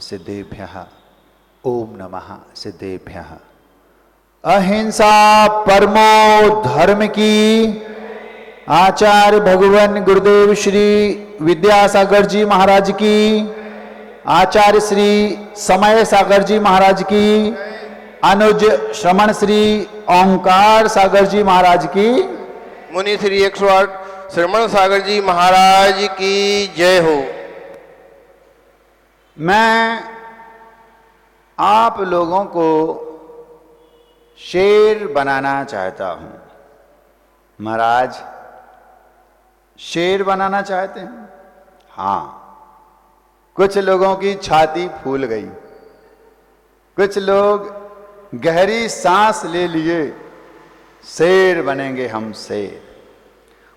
सिद्धेभ्यः ओम नमः सिद्धेभ्यः। अहिंसा परमो धर्म की। आचार्य भगवान गुरुदेव श्री विद्यासागर जी महाराज की, आचार्य श्री समय सागर जी महाराज की, अनुज श्रमण श्री ओंकार सागर जी महाराज की, मुनि श्री 108 श्रमण सागर जी महाराज की जय हो। मैं आप लोगों को शेर बनाना चाहता हूं। महाराज शेर बनाना चाहते हैं? हां, कुछ लोगों की छाती फूल गई, कुछ लोग गहरी सांस ले लिए, शेर बनेंगे हम शेर।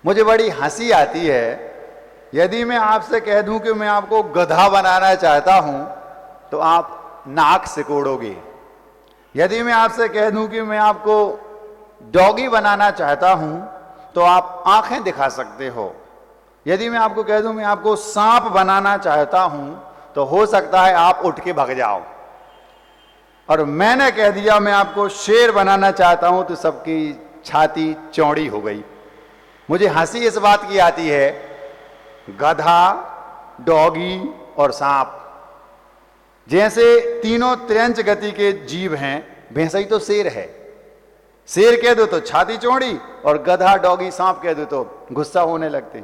मुझे बड़ी हंसी आती है यदि मैं आपसे कह दूं कि मैं आपको गधा बनाना चाहता हूं तो आप नाक सिकोड़ोगे। यदि मैं आपसे कह दूं कि मैं आपको डॉगी बनाना चाहता हूं तो आप आंखें दिखा सकते हो। यदि मैं आपको कह दूं मैं आपको सांप बनाना चाहता हूं तो हो सकता है आप उठ के भाग जाओ। और मैंने कह दिया मैं आपको शेर बनाना चाहता हूं तो सबकी छाती चौड़ी हो गई। मुझे हंसी इस बात की आती है, गधा, डॉगी और सांप जैसे तीनों त्रियंच गति के जीव हैं, वैसा ही तो शेर है। शेर कह दो तो छाती चौड़ी और गधा, डॉगी, सांप कह दो तो गुस्सा होने लगते।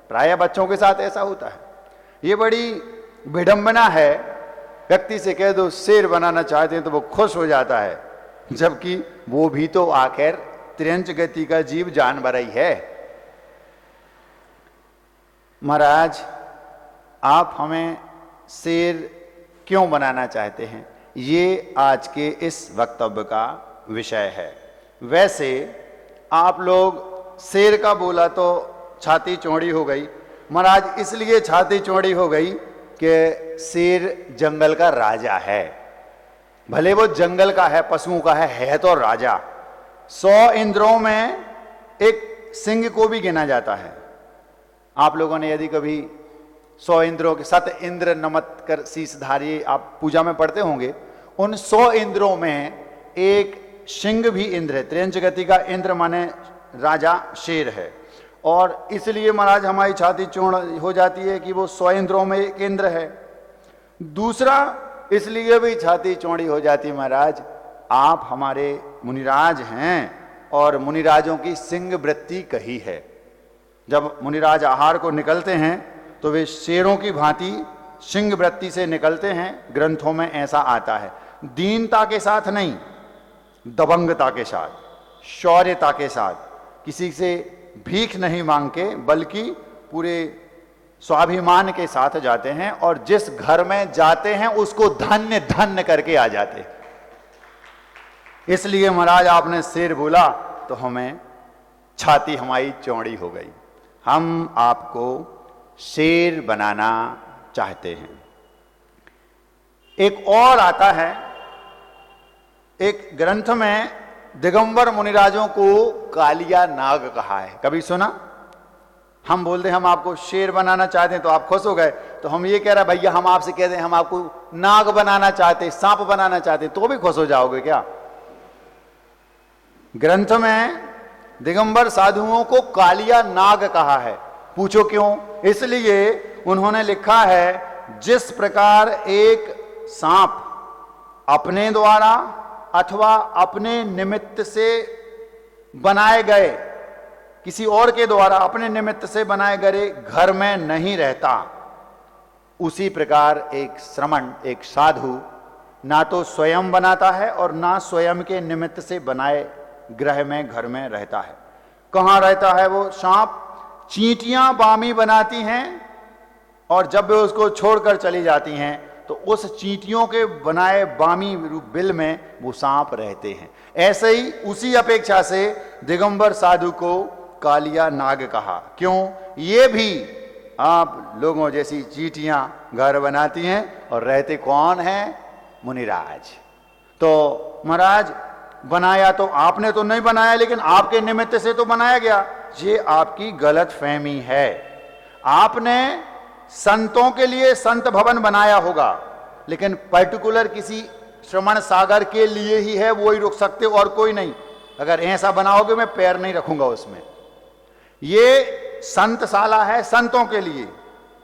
प्रायः बच्चों के साथ ऐसा होता है। ये बड़ी विडंबना है। व्यक्ति से कह दो शेर बनाना चाहते हैं तो वो खुश हो जाता है, जबकि वो भी तो आखिर त्रियंच गति का जीव जानवर ही है। महाराज आप हमें शेर क्यों बनाना चाहते हैं, ये आज के इस वक्तव्य का विषय है। वैसे आप लोग शेर का बोला तो छाती चौड़ी हो गई। महाराज इसलिए छाती चौड़ी हो गई कि शेर जंगल का राजा है। भले वो जंगल का है, पशुओं का है तो राजा। 100 इंद्रों में एक सिंह को भी गिना जाता है। आप लोगों ने यदि कभी 100 इंद्रों के 7 इंद्र नमत कर शीशधारी आप पूजा में पढ़ते होंगे, उन 100 इंद्रों में एक सिंह भी इंद्र है। त्रियंच गति का इंद्र माने राजा शेर है। और इसलिए महाराज हमारी छाती चौड़ी हो जाती है कि वो 100 इंद्रों में एक इंद्र है। दूसरा इसलिए भी छाती चौड़ी हो जाती महाराज, आप हमारे मुनिराज हैं और मुनिराजों की सिंह वृत्ति कही है। जब मुनिराज आहार को निकलते हैं तो वे शेरों की भांति सिंह वृत्ति से निकलते हैं। ग्रंथों में ऐसा आता है, दीनता के साथ नहीं, दबंगता के साथ, शौर्यता के साथ, किसी से भीख नहीं मांग के बल्कि पूरे स्वाभिमान के साथ जाते हैं और जिस घर में जाते हैं उसको धन्य धन्य करके आ जाते। इसलिए महाराज आपने शेर बोला तो हमें छाती हमारी चौड़ी हो गई। हम आपको शेर बनाना चाहते हैं। एक और आता है, एक ग्रंथ में दिगंबर मुनिराजों को कालिया नाग कहा है। कभी सुना? हम बोलते हम आपको शेर बनाना चाहते हैं तो आप खुश हो गए, तो हम ये कह रहे भैया हम आपसे कह दें हम आपको नाग बनाना चाहते, सांप बनाना चाहते तो भी खुश हो जाओगे क्या? ग्रंथ में दिगंबर साधुओं को कालिया नाग कहा है। पूछो क्यों? इसलिए उन्होंने लिखा है जिस प्रकार एक सांप अपने द्वारा अथवा अपने निमित्त से बनाए गए, किसी और के द्वारा अपने निमित्त से बनाए गए घर में नहीं रहता, उसी प्रकार एक श्रमण, एक साधु ना तो स्वयं बनाता है और ना स्वयं के निमित्त से बनाए गृह में, घर में रहता है। कहाँ रहता है वो सांप? चींटियां बामी बनाती हैं और जब वे उसको छोड़कर चली जाती हैं तो उस चींटियों के बनाए बामी बिल में वो सांप रहते हैं। ऐसे ही उसी अपेक्षा से दिगंबर साधु को कालिया नाग कहा। क्यों? ये भी आप लोगों जैसी चींटियां घर बनाती हैं और रहते कौन है? मुनिराज। तो महाराज बनाया तो आपने तो नहीं बनाया, लेकिन आपके निमित्त से तो बनाया गया। ये आपकी गलत फहमी है। आपने संतों के लिए संत भवन बनाया होगा, लेकिन पर्टिकुलर किसी श्रवण सागर के लिए ही है, वो ही रुक सकते और कोई नहीं। अगर ऐसा बनाओगे मैं पैर नहीं रखूंगा उसमें। ये संतशाला है, संतों के लिए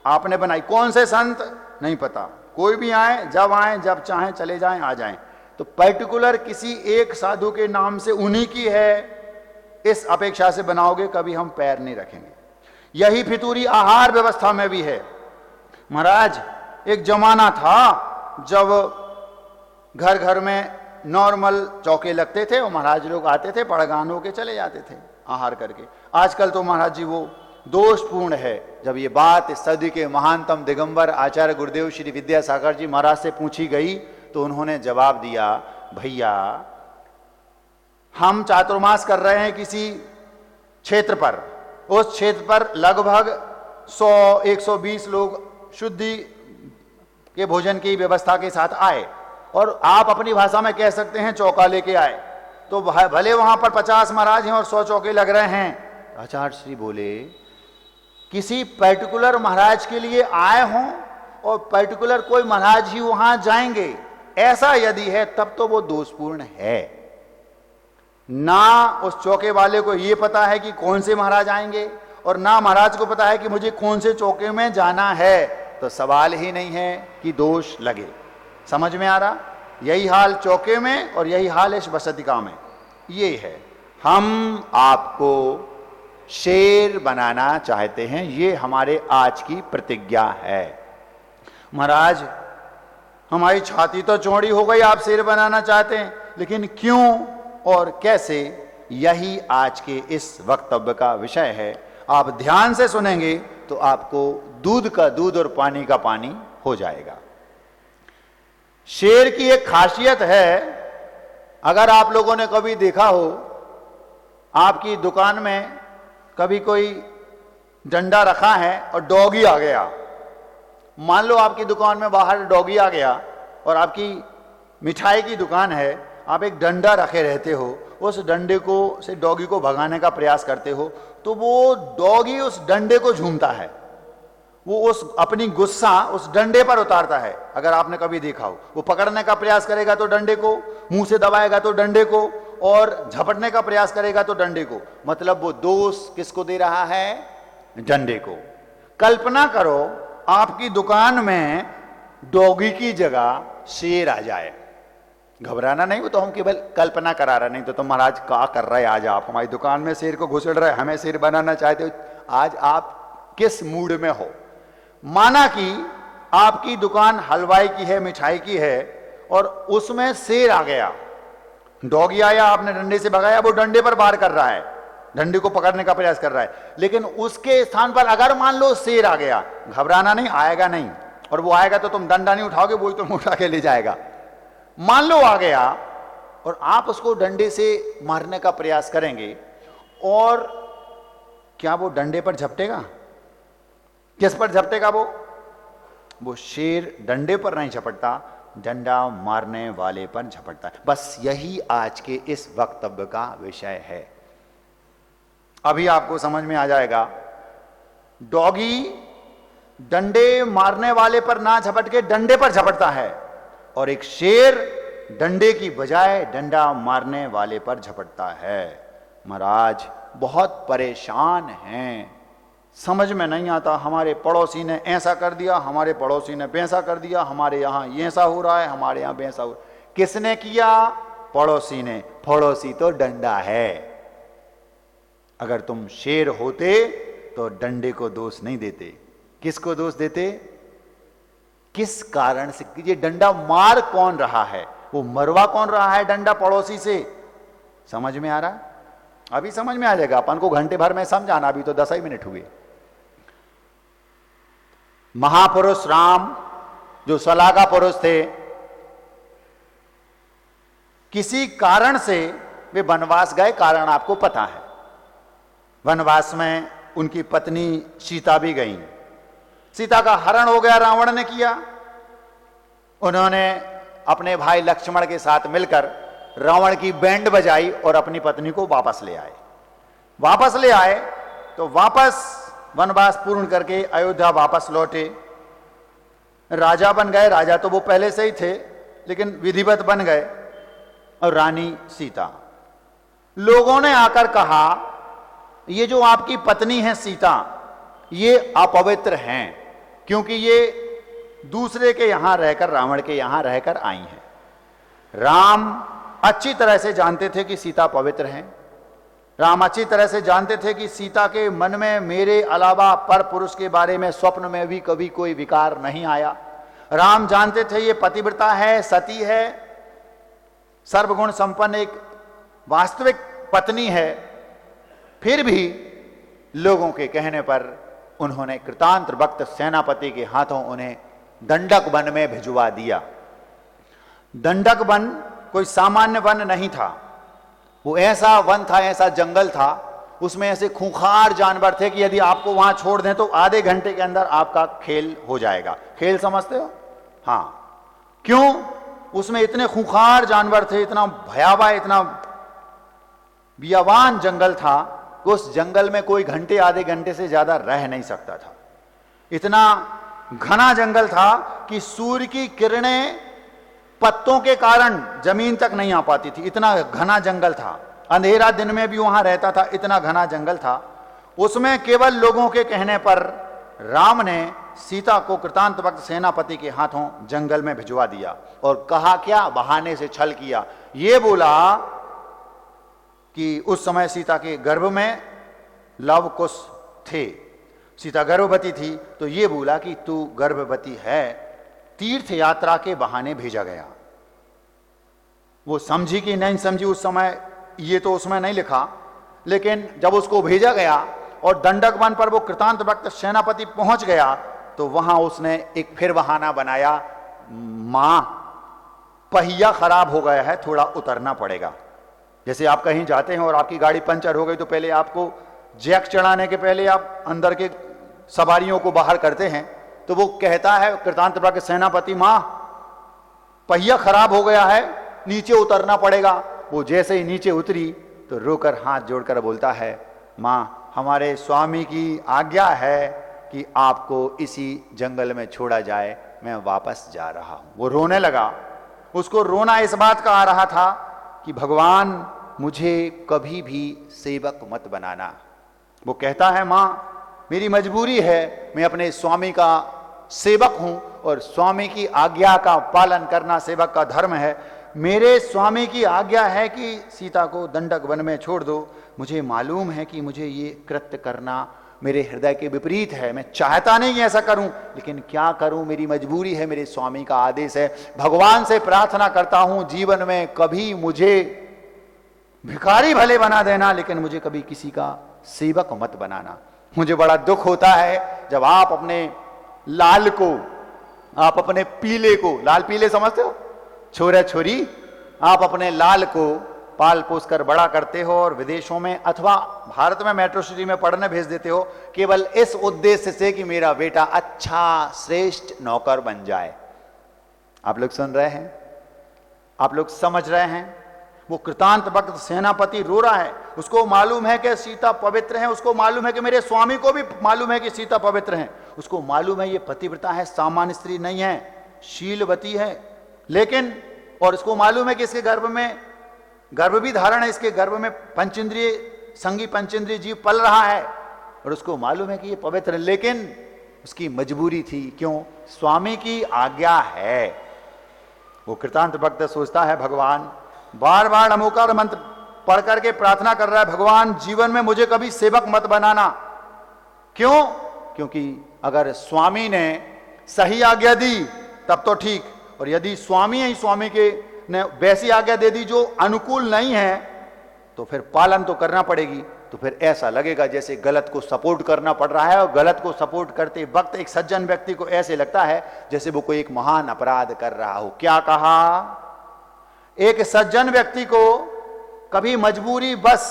आपने बनाई। कौन से संत नहीं पता, कोई भी आए जब चाहें चले जाएं आ जाएं। तो पर्टिकुलर किसी एक साधु के नाम से उन्हीं की है, इस अपेक्षा से बनाओगे कभी हम पैर नहीं रखेंगे। यही फितूरी आहार व्यवस्था में भी है। महाराज एक जमाना था जब घर घर में नॉर्मल चौके लगते थे और महाराज लोग आते थे, पड़गान होके चले जाते थे आहार करके। आजकल तो महाराज जी वो दोषपूर्ण है। जब ये बात इस सदी के महानतम दिगंबर आचार्य गुरुदेव श्री विद्यासागर जी महाराज से पूछी गई तो उन्होंने जवाब दिया, भैया हम चातुर्मास कर रहे हैं किसी क्षेत्र पर, उस क्षेत्र पर लगभग 100-120 लोग शुद्धि के भोजन की व्यवस्था के साथ आए और आप अपनी भाषा में कह सकते हैं चौका लेके आए, तो भले वहां पर 50 महाराज हैं और 100 चौके लग रहे हैं। आचार्य श्री बोले किसी पर्टिकुलर महाराज के लिए आए हों और पर्टिकुलर कोई महाराज ही वहां जाएंगे, ऐसा यदि है तब तो वो दोषपूर्ण है। ना उस चौके वाले को ये पता है कि कौन से महाराज आएंगे और ना महाराज को पता है कि मुझे कौन से चौके में जाना है, तो सवाल ही नहीं है कि दोष लगे। समझ में आ रहा? यही हाल चौके में और यही हाल इस बसतिका में ये है। हम आपको शेर बनाना चाहते हैं, ये हमारे आज की प्रतिज्ञा है। महाराज हमारी छाती तो चौड़ी हो गई, आप शेर बनाना चाहते हैं, लेकिन क्यों और कैसे, यही आज के इस वक्तव्य का विषय है। आप ध्यान से सुनेंगे तो आपको दूध का दूध और पानी का पानी हो जाएगा। शेर की एक खासियत है, अगर आप लोगों ने कभी देखा हो, आपकी दुकान में कभी कोई डंडा रखा है और डॉगी आ गया, मान लो आपकी दुकान में बाहर डॉगी आ गया और आपकी मिठाई की दुकान है, आप एक डंडा रखे रहते हो, उस डंडे को से डॉगी को भगाने का प्रयास करते हो, तो वो डॉगी उस डंडे को झूमता है, वो उस अपनी गुस्सा उस डंडे पर उतारता है। अगर आपने कभी देखा हो, वो पकड़ने का प्रयास करेगा तो डंडे को, मुंह से दबाएगा तो डंडे को, और झपटने का प्रयास करेगा तो डंडे को। मतलब वो दोष किसको दे रहा है? डंडे को। कल्पना करो आपकी दुकान में डॉगी की जगह शेर आ जाए, घबराना नहीं, वो तो हम केवल कल्पना करा रहे, नहीं तो तुम महाराज क्या कर रहे हैं आज, आप हमारी दुकान में शेर को घुसड़ रहे, हमें शेर बनाना चाहते हो, आज आप किस मूड में हो। माना कि आपकी दुकान हलवाई की है, मिठाई की है, और उसमें शेर आ गया, डॉगी आया, आपने डंडे से भगाया, वो डंडे पर वार कर रहा है, डंडे को पकड़ने का प्रयास कर रहा है, लेकिन उसके स्थान पर अगर मान लो शेर आ गया, घबराना नहीं, आएगा नहीं, और वो आएगा तो तुम डंडा नहीं उठाओगे, वो तुम उठा के ले जाएगा। मान लो आ गया और आप उसको डंडे से मारने का प्रयास करेंगे, और क्या वो डंडे पर झपटेगा? किस पर झपटेगा? वो शेर डंडे पर नहीं झपटता, डंडा मारने वाले पर झपटता है। बस यही आज के इस वक्तव्य का विषय है। अभी आपको समझ में आ जाएगा। डॉगी डंडे मारने वाले पर ना झपट के डंडे पर झपटता है, और एक शेर डंडे की बजाय डंडा मारने वाले पर झपटता है। महाराज बहुत परेशान हैं, समझ में नहीं आता, हमारे पड़ोसी ने ऐसा कर दिया, हमारे पड़ोसी ने वैसा कर दिया, हमारे यहां ये ऐसा हो रहा है, हमारे यहां वैसा हो रहा है। किसने किया? पड़ोसी ने। पड़ोसी तो डंडा है। अगर तुम शेर होते तो डंडे को दोष नहीं देते, किसको दोष देते? किस कारण से ये डंडा मार कौन रहा है, वो मरवा कौन रहा है डंडा पड़ोसी से? समझ में आ रहा? अभी समझ में आ जाएगा। अपन को घंटे भर में समझाना, अभी तो 10 ही मिनट हुए। महापुरुष राम जो सलागा पुरुष थे, किसी कारण से वे वनवास गए, कारण आपको पता है। वनवास में उनकी पत्नी सीता भी गई, सीता का हरण हो गया, रावण ने किया। उन्होंने अपने भाई लक्ष्मण के साथ मिलकर रावण की बैंड बजाई और अपनी पत्नी को वापस ले आए। वापस ले आए तो वापस वनवास पूर्ण करके अयोध्या वापस लौटे। राजा बन गए। राजा तो वो पहले से ही थे, लेकिन विधिवत बन गए। और रानी सीता, लोगों ने आकर कहा ये जो आपकी पत्नी है सीता, ये अपवित्र हैं, क्योंकि ये दूसरे के यहां रहकर, रावण के यहां रहकर आई हैं। राम अच्छी तरह से जानते थे कि सीता पवित्र हैं। राम अच्छी तरह से जानते थे कि सीता के मन में मेरे अलावा पर पुरुष के बारे में स्वप्न में भी कभी कोई विकार नहीं आया। राम जानते थे ये पतिव्रता है, सती है, सर्वगुण संपन्न एक वास्तविक पत्नी है। फिर भी लोगों के कहने पर उन्होंने कृतांत भक्त सेनापति के हाथों उन्हें दंडक वन में भिजवा दिया। दंडक वन कोई सामान्य वन नहीं था, वो ऐसा वन था, ऐसा जंगल था, उसमें ऐसे खूंखार जानवर थे कि यदि आपको वहां छोड़ दें तो आधे घंटे के अंदर आपका खेल हो जाएगा। खेल समझते हो? हाँ। क्यों? उसमें इतने खूंखार जानवर थे, इतना भयावह, इतना बियावान जंगल था कि उस जंगल में कोई घंटे, आधे घंटे से ज्यादा रह नहीं सकता था। इतना घना जंगल था कि सूर्य की किरणें पत्तों के कारण जमीन तक नहीं आ पाती थी। इतना घना जंगल था, अंधेरा दिन में भी वहां रहता था, इतना घना जंगल था। उसमें केवल लोगों के कहने पर राम ने सीता को कृतांत भक्त सेनापति के हाथों जंगल में भिजवा दिया। और कहा क्या? बहाने से छल किया। ये बोला कि उस समय सीता के गर्भ में लव कुश थे, सीता गर्भवती थी, तो ये बोला कि तू गर्भवती है, तीर्थ यात्रा के बहाने भेजा गया। वो समझी कि नहीं समझी उस समय ये तो उसमें नहीं लिखा, लेकिन जब उसको भेजा गया और दंडक वन पर वो कृतांत भक्त सेनापति पहुंच गया तो वहां उसने एक फिर बहाना बनाया, मां पहिया खराब हो गया है, थोड़ा उतरना पड़ेगा। जैसे आप कहीं जाते हैं और आपकी गाड़ी पंचर हो गई तो पहले आपको जैक चढ़ाने के पहले आप अंदर के सवारियों को बाहर करते हैं, तो वो कहता है कृतांत भक्त सेनापति, मां पहिया खराब हो गया है, नीचे उतरना पड़ेगा। वो जैसे ही नीचे उतरी तो रोकर हाथ जोड़कर बोलता है, मां हमारे स्वामी की आज्ञा है कि आपको इसी जंगल में छोड़ा जाए, मैं वापस जा रहा हूं। वो रोने लगा। उसको रोना इस बात का आ रहा था कि भगवान मुझे कभी भी सेवक मत बनाना। वो कहता है, मां मेरी मजबूरी है, मैं अपने स्वामी का सेवक हूं और स्वामी की आज्ञा का पालन करना सेवक का धर्म है। मेरे स्वामी की आज्ञा है कि सीता को दंडक वन में छोड़ दो। मुझे मालूम है कि मुझे ये कृत्य करना मेरे हृदय के विपरीत है, मैं चाहता नहीं ऐसा करूं, लेकिन क्या करूं, मेरी मजबूरी है, मेरे स्वामी का आदेश है। भगवान से प्रार्थना करता हूं जीवन में कभी मुझे भिखारी भले बना देना, लेकिन मुझे कभी किसी का सेवक मत बनाना। मुझे बड़ा दुख होता है जब आप अपने लाल को, आप अपने पीले को, लाल पीले समझते हो, छोरा छोरी, आप अपने लाल को पाल पोस कर बड़ा करते हो और विदेशों में अथवा भारत में मेट्रो सिटी में पढ़ने भेज देते हो केवल इस उद्देश्य से कि मेरा बेटा अच्छा श्रेष्ठ नौकर बन जाए। आप लोग सुन रहे हैं? आप लोग समझ रहे हैं? वो कृतांत भक्त सेनापति रो रहा है। उसको मालूम है कि सीता पवित्र है, उसको मालूम है कि मेरे स्वामी को भी मालूम है कि सीता पवित्र है, उसको मालूम है ये पतिव्रता है, सामान्य स्त्री नहीं है, शीलवती है। लेकिन और इसको मालूम है कि इसके गर्भ में गर्भ भी धारण है, इसके गर्भ में पंचेंद्रिय संगी पंचेंद्रिय जीव पल रहा है और उसको मालूम है कि ये पवित्र है, लेकिन उसकी मजबूरी थी। क्यों? स्वामी की आज्ञा है। वो कृतांत भक्त सोचता है, भगवान बार बार नमोकार मंत्र पढ़ करके प्रार्थना कर रहा है, भगवान जीवन में मुझे कभी सेवक मत बनाना। क्यों? क्योंकि अगर स्वामी ने सही आज्ञा दी तब तो ठीक, और यदि स्वामी ही स्वामी के ने वैसी आज्ञा दे दी जो अनुकूल नहीं है तो फिर पालन तो करना पड़ेगी। तो फिर ऐसा लगेगा जैसे गलत को सपोर्ट करना पड़ रहा है, और गलत को सपोर्ट करते वक्त एक सज्जन व्यक्ति को ऐसे लगता है जैसे वो कोई एक महान अपराध कर रहा हो। क्या कहा? एक सज्जन व्यक्ति को कभी मजबूरी बस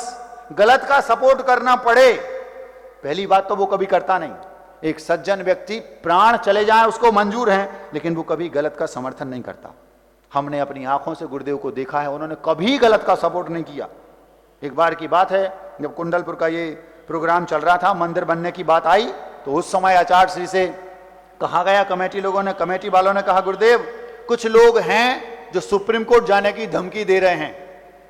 गलत का सपोर्ट करना पड़े, पहली बात तो वो कभी करता नहीं। एक सज्जन व्यक्ति प्राण चले जाए उसको मंजूर है, लेकिन वो कभी गलत का समर्थन नहीं करता। हमने अपनी आंखों से गुरुदेव को देखा है, उन्होंने कभी गलत का सपोर्ट नहीं किया। एक बार की बात है, जब कुंडलपुर का ये प्रोग्राम चल रहा था, मंदिर बनने की बात आई, तो उस समय आचार्य श्री से कहा गया कमेटी लोगों ने, कमेटी वालों ने कहा गुरुदेव कुछ लोग हैं जो सुप्रीम कोर्ट जाने की धमकी दे रहे हैं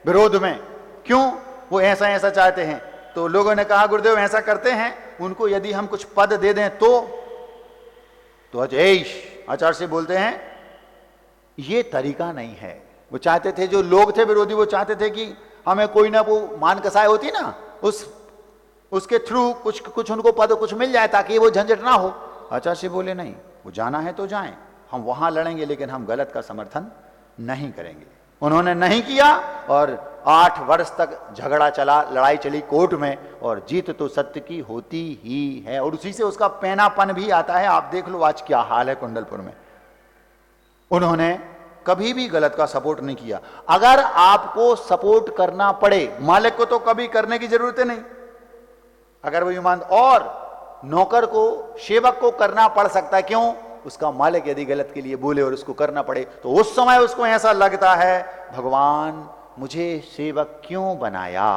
विरोध में, क्यों, वो ऐसा ऐसा चाहते हैं। तो लोगों ने कहा गुरुदेव ऐसा करते हैं, उनको यदि हम कुछ पद दे दें तो आचार्य से बोलते हैं ये तरीका नहीं है। वो चाहते थे, जो लोग थे विरोधी, वो चाहते थे कि हमें कोई ना, वो मान कसाई होती ना, उसके थ्रू कुछ उनको पद कुछ मिल जाए ताकि वो झंझट ना हो। आचार्य से बोले नहीं, वो जाना है तो जाएं, हम वहां लड़ेंगे लेकिन हम गलत का समर्थन नहीं करेंगे। उन्होंने नहीं किया और 8 वर्ष तक झगड़ा चला, लड़ाई चली कोर्ट में, और जीत तो सत्य की होती ही है और उसी से उसका पैनापन भी आता है। आप देख लो आज क्या हाल है कुंडलपुर में। उन्होंने कभी भी गलत का सपोर्ट नहीं किया। अगर आपको सपोर्ट करना पड़े, मालिक को तो कभी करने की जरूरत नहीं, अगर वो ईमान, और नौकर को, सेवक को करना पड़ सकता है, क्यों, उसका मालिक यदि गलत के लिए बोले और उसको करना पड़े तो उस समय उसको ऐसा लगता है भगवान मुझे सेवक क्यों बनाया,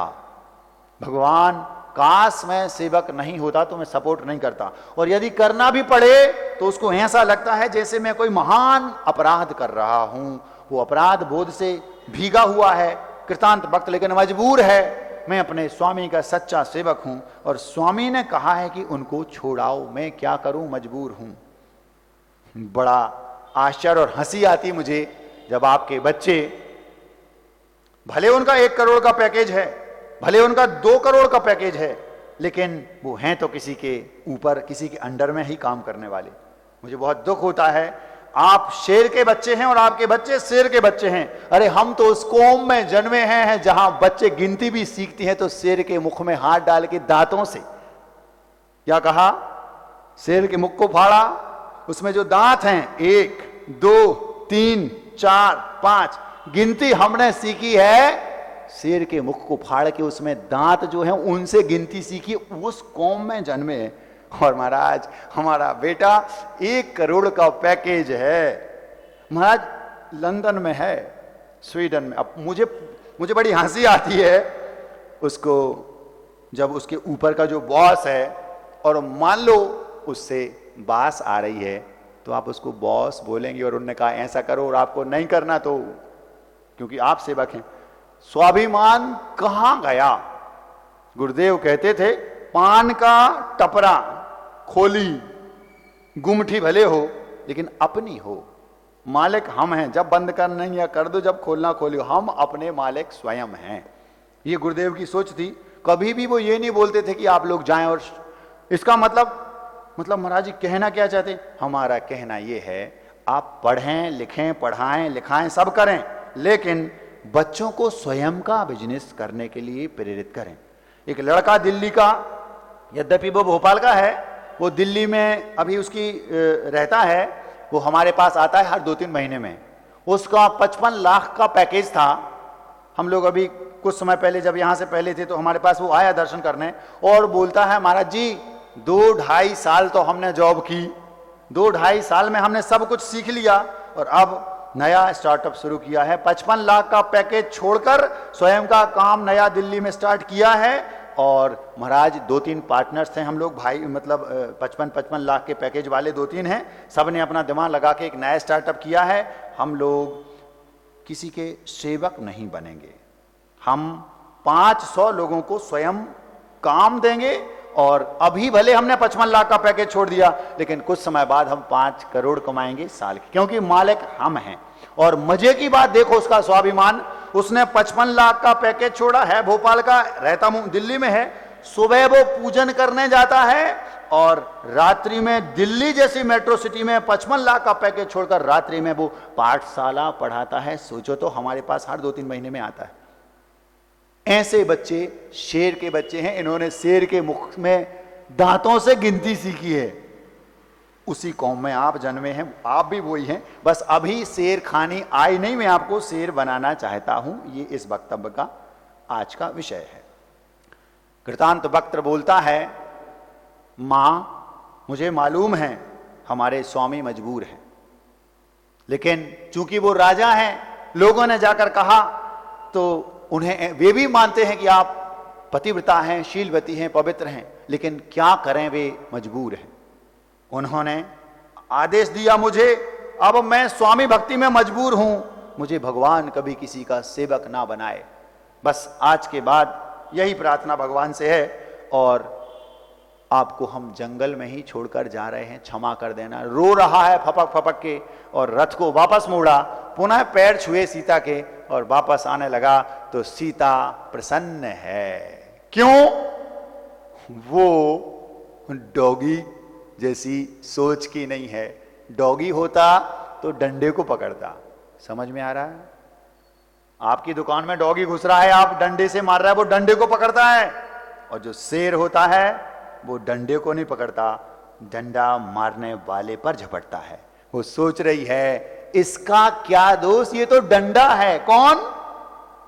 भगवान काश मैं सेवक नहीं होता तो मैं सपोर्ट नहीं करता। और यदि करना भी पड़े तो उसको ऐसा लगता है जैसे मैं कोई महान अपराध कर रहा हूं। वो अपराध बोध से भीगा हुआ है कृतांत भक्त, लेकिन मजबूर है, मैं अपने स्वामी का सच्चा सेवक हूं और स्वामी ने कहा है कि उनको छोड़ाओ, मैं क्या करूं, मजबूर हूं। बड़ा आश्चर्य और हंसी आती मुझे जब आपके बच्चे, भले उनका 1 करोड़ का पैकेज है, भले उनका 2 करोड़ का पैकेज है, लेकिन वो हैं तो किसी के ऊपर, किसी के अंडर में ही काम करने वाले। मुझे बहुत दुख होता है, आप शेर के बच्चे हैं और आपके बच्चे शेर के बच्चे हैं। अरे हम तो उस कौम में जन्मे हैं जहां बच्चे गिनती भी सीखती हैं तो शेर के मुख में हाथ डाल के दांतों से, क्या कहा, शेर के मुख को फाड़ा, उसमें जो दांत हैं 1 2 3 4 5 गिनती हमने सीखी है, शेर के मुख को फाड़ के उसमें दांत जो है उनसे गिनती सीखी, उस कौम में जन्मे हैं। और महाराज हमारा बेटा 1 करोड़ का पैकेज है, महाराज लंदन में है, स्वीडन में। अब मुझे बड़ी हंसी आती है उसको, जब उसके ऊपर का जो बॉस है और मान लो उससे बास आ रही है तो आप उसको बॉस बोलेंगे और उन्होंने कहा ऐसा करो और आपको नहीं करना तो, क्योंकि आप सेवक हैं। स्वाभिमान कहां गया। गुरुदेव कहते थे पान का टपरा खोली, गुमठी भले हो लेकिन अपनी हो, मालिक हम हैं, जब बंद करना या कर दो, जब खोलना खोलो, हम अपने मालिक स्वयं हैं। ये गुरुदेव की सोच थी। कभी भी वो ये नहीं बोलते थे कि आप लोग जाएं, और इसका मतलब महाराज जी कहना क्या चाहते हैं, हमारा कहना ये है आप पढ़ें लिखें, पढ़ाएं लिखाएं सब करें, लेकिन बच्चों को स्वयं का बिजनेस करने के लिए प्रेरित करें। एक लड़का दिल्ली का, यद्यपि वो भोपाल का है, वो दिल्ली में अभी उसकी रहता है, वो हमारे पास आता है हर 2-3 महीने में। उसका 55 लाख का पैकेज था। हम लोग अभी कुछ समय पहले जब यहाँ से पहले थे तो हमारे पास वो आया दर्शन करने और बोलता है महाराज जी 2-2.5 साल तो हमने जॉब की, 2-2.5 साल में हमने सब कुछ सीख लिया और अब नया स्टार्टअप शुरू किया है। 55 लाख का पैकेज छोड़कर स्वयं का काम नया दिल्ली में स्टार्ट किया है। और महाराज 2-3 पार्टनर्स थे हम लोग, भाई मतलब 55 लाख के पैकेज वाले 2-3 हैं, सब ने अपना दिमाग लगा के एक नया स्टार्टअप किया है। हम लोग किसी के सेवक नहीं बनेंगे, हम 500 लोगों को स्वयं काम देंगे। और अभी भले हमने 55 लाख का पैकेज छोड़ दिया, लेकिन कुछ समय बाद हम 5 करोड़ कमाएंगे साल के, क्योंकि मालिक हम हैं। और मजे की बात देखो उसका स्वाभिमान, उसने 55 लाख का पैकेज छोड़ा है, भोपाल का, रहता दिल्ली में है, सुबह वो पूजन करने जाता है और रात्रि में दिल्ली जैसी मेट्रो सिटी में 55 लाख का पैकेज छोड़कर रात्रि में वो पाठशाला पढ़ाता है। सोचो तो, हमारे पास हर 2-3 महीने में आता है। ऐसे बच्चे शेर के बच्चे हैं, इन्होंने शेर के मुख में दांतों से गिनती सीखी है। उसी कौम में आप जन्मे हैं, आप भी वही हैं, बस अभी शेर खानी आई नहीं। मैं आपको शेर बनाना चाहता हूं, ये इस वक्तव्य का आज का विषय है। कृतांत भक्त बोलता है, मां मुझे मालूम है हमारे स्वामी मजबूर हैं, लेकिन चूंकि वो राजा हैं, लोगों ने जाकर कहा तो उन्हें, वे भी मानते हैं कि आप पतिव्रता हैं, शीलवती हैं, पवित्र हैं, लेकिन क्या करें, वे मजबूर हैं। उन्होंने आदेश दिया मुझे, अब मैं स्वामी भक्ति में मजबूर हूं, मुझे भगवान कभी किसी का सेवक ना बनाए। बस आज के बाद यही प्रार्थना भगवान से है, और आपको हम जंगल में ही छोड़कर जा रहे हैं, क्षमा कर देना। रो रहा है फपक फपक के, और रथ को वापस मोड़ा, पुनः पैर छुए सीता के और वापस आने लगा तो सीता प्रसन्न है। क्यों? वो डॉगी जैसी सोच की नहीं है। डॉगी होता तो डंडे को पकड़ता। समझ में आ रहा है? आपकी दुकान में डॉगी घुस रहा है, आप डंडे से मार रहा है, वो डंडे को पकड़ता है। और जो शेर होता है वो डंडे को नहीं पकड़ता, डंडा मारने वाले पर झपटता है। वो सोच रही है इसका क्या दोष, ये तो डंडा है। कौन?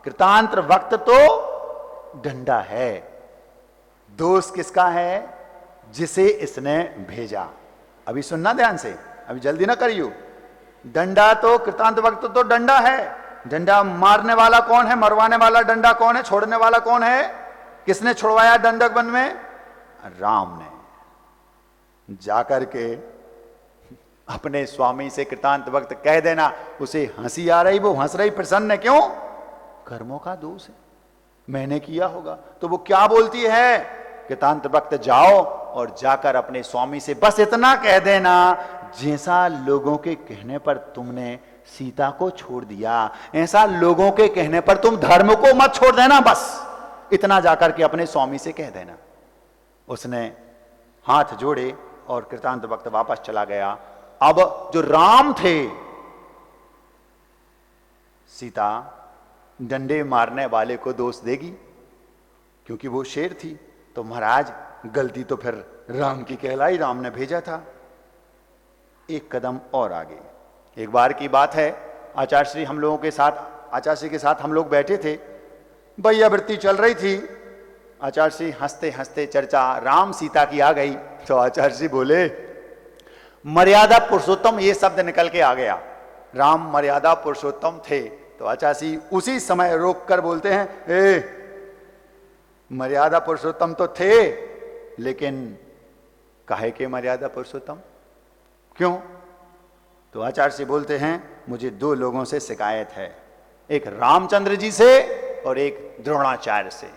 कृतांत वक्त तो डंडा है। दोष किसका है? जिसे इसने भेजा। अभी सुनना ध्यान से, अभी जल्दी ना करियो। डंडा तो कृतांत वक्त तो डंडा है। डंडा मारने वाला कौन है? मरवाने वाला डंडा कौन है? छोड़ने वाला कौन है? किसने छुड़वाया दंडक वन में? राम ने। जाकर के अपने स्वामी से कृतांत वक्त कह देना। उसे हंसी आ रही, वो हंस रही, प्रसन्न है। क्यों? कर्मों का दोष है, मैंने किया होगा। तो वो क्या बोलती है? कृतांत वक्त जाओ और जाकर अपने स्वामी से बस इतना कह देना, जैसा लोगों के कहने पर तुमने सीता को छोड़ दिया, ऐसा लोगों के कहने पर तुम धर्म को मत छोड़ देना। बस इतना जाकर के अपने स्वामी से कह देना। उसने हाथ जोड़े और कृतांत वक्त वापस चला गया। अब जो राम थे, सीता डंडे मारने वाले को दोष देगी क्योंकि वो शेर थी, तो महाराज गलती तो फिर राम की कहलाई, राम ने भेजा था। एक कदम और आगे। एक बार की बात है, आचार्य श्री हम लोगों के साथ, आचार्य श्री के साथ हम लोग बैठे थे, वैयावृत्ति चल रही थी। आचार्य श्री हंसते हंसते चर्चा राम सीता की आ गई, तो आचार्य श्री बोले मर्यादा पुरुषोत्तम, ये शब्द निकल के आ गया। राम मर्यादा पुरुषोत्तम थे। तो आचार्य श्री उसी समय रोक कर बोलते हैं, ए मर्यादा पुरुषोत्तम तो थे, लेकिन काहे के मर्यादा पुरुषोत्तम? क्यों? तो आचार्य श्री बोलते हैं मुझे दो लोगों से शिकायत है, एक रामचंद्र जी से और एक द्रोणाचार्य से।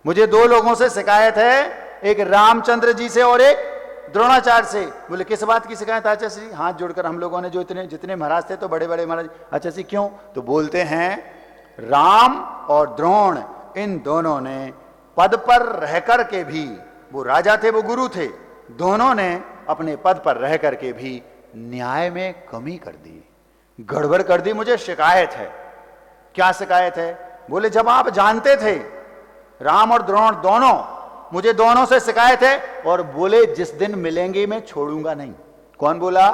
मुझे दो लोगों से शिकायत है, एक रामचंद्र जी से और एक द्रोणाचार्य से। बोले किस बात की शिकायत आचार्य श्री? हाथ जोड़कर हम लोगों ने, जो जितने महाराज थे तो बड़े बड़े महाराज। आचार्य श्री क्यों? तो बोलते हैं राम और द्रोण इन दोनों ने पद पर रहकर के भी, वो राजा थे वो गुरु थे, दोनों ने अपने पद पर रह करके भी न्याय में कमी कर दी, गड़बड़ कर दी। मुझे शिकायत है। क्या शिकायत है? बोले जब आप जानते थे राम और द्रोण दोनों, मुझे दोनों से शिकायत है, और बोले जिस दिन मिलेंगे मैं छोड़ूंगा नहीं। कौन बोला?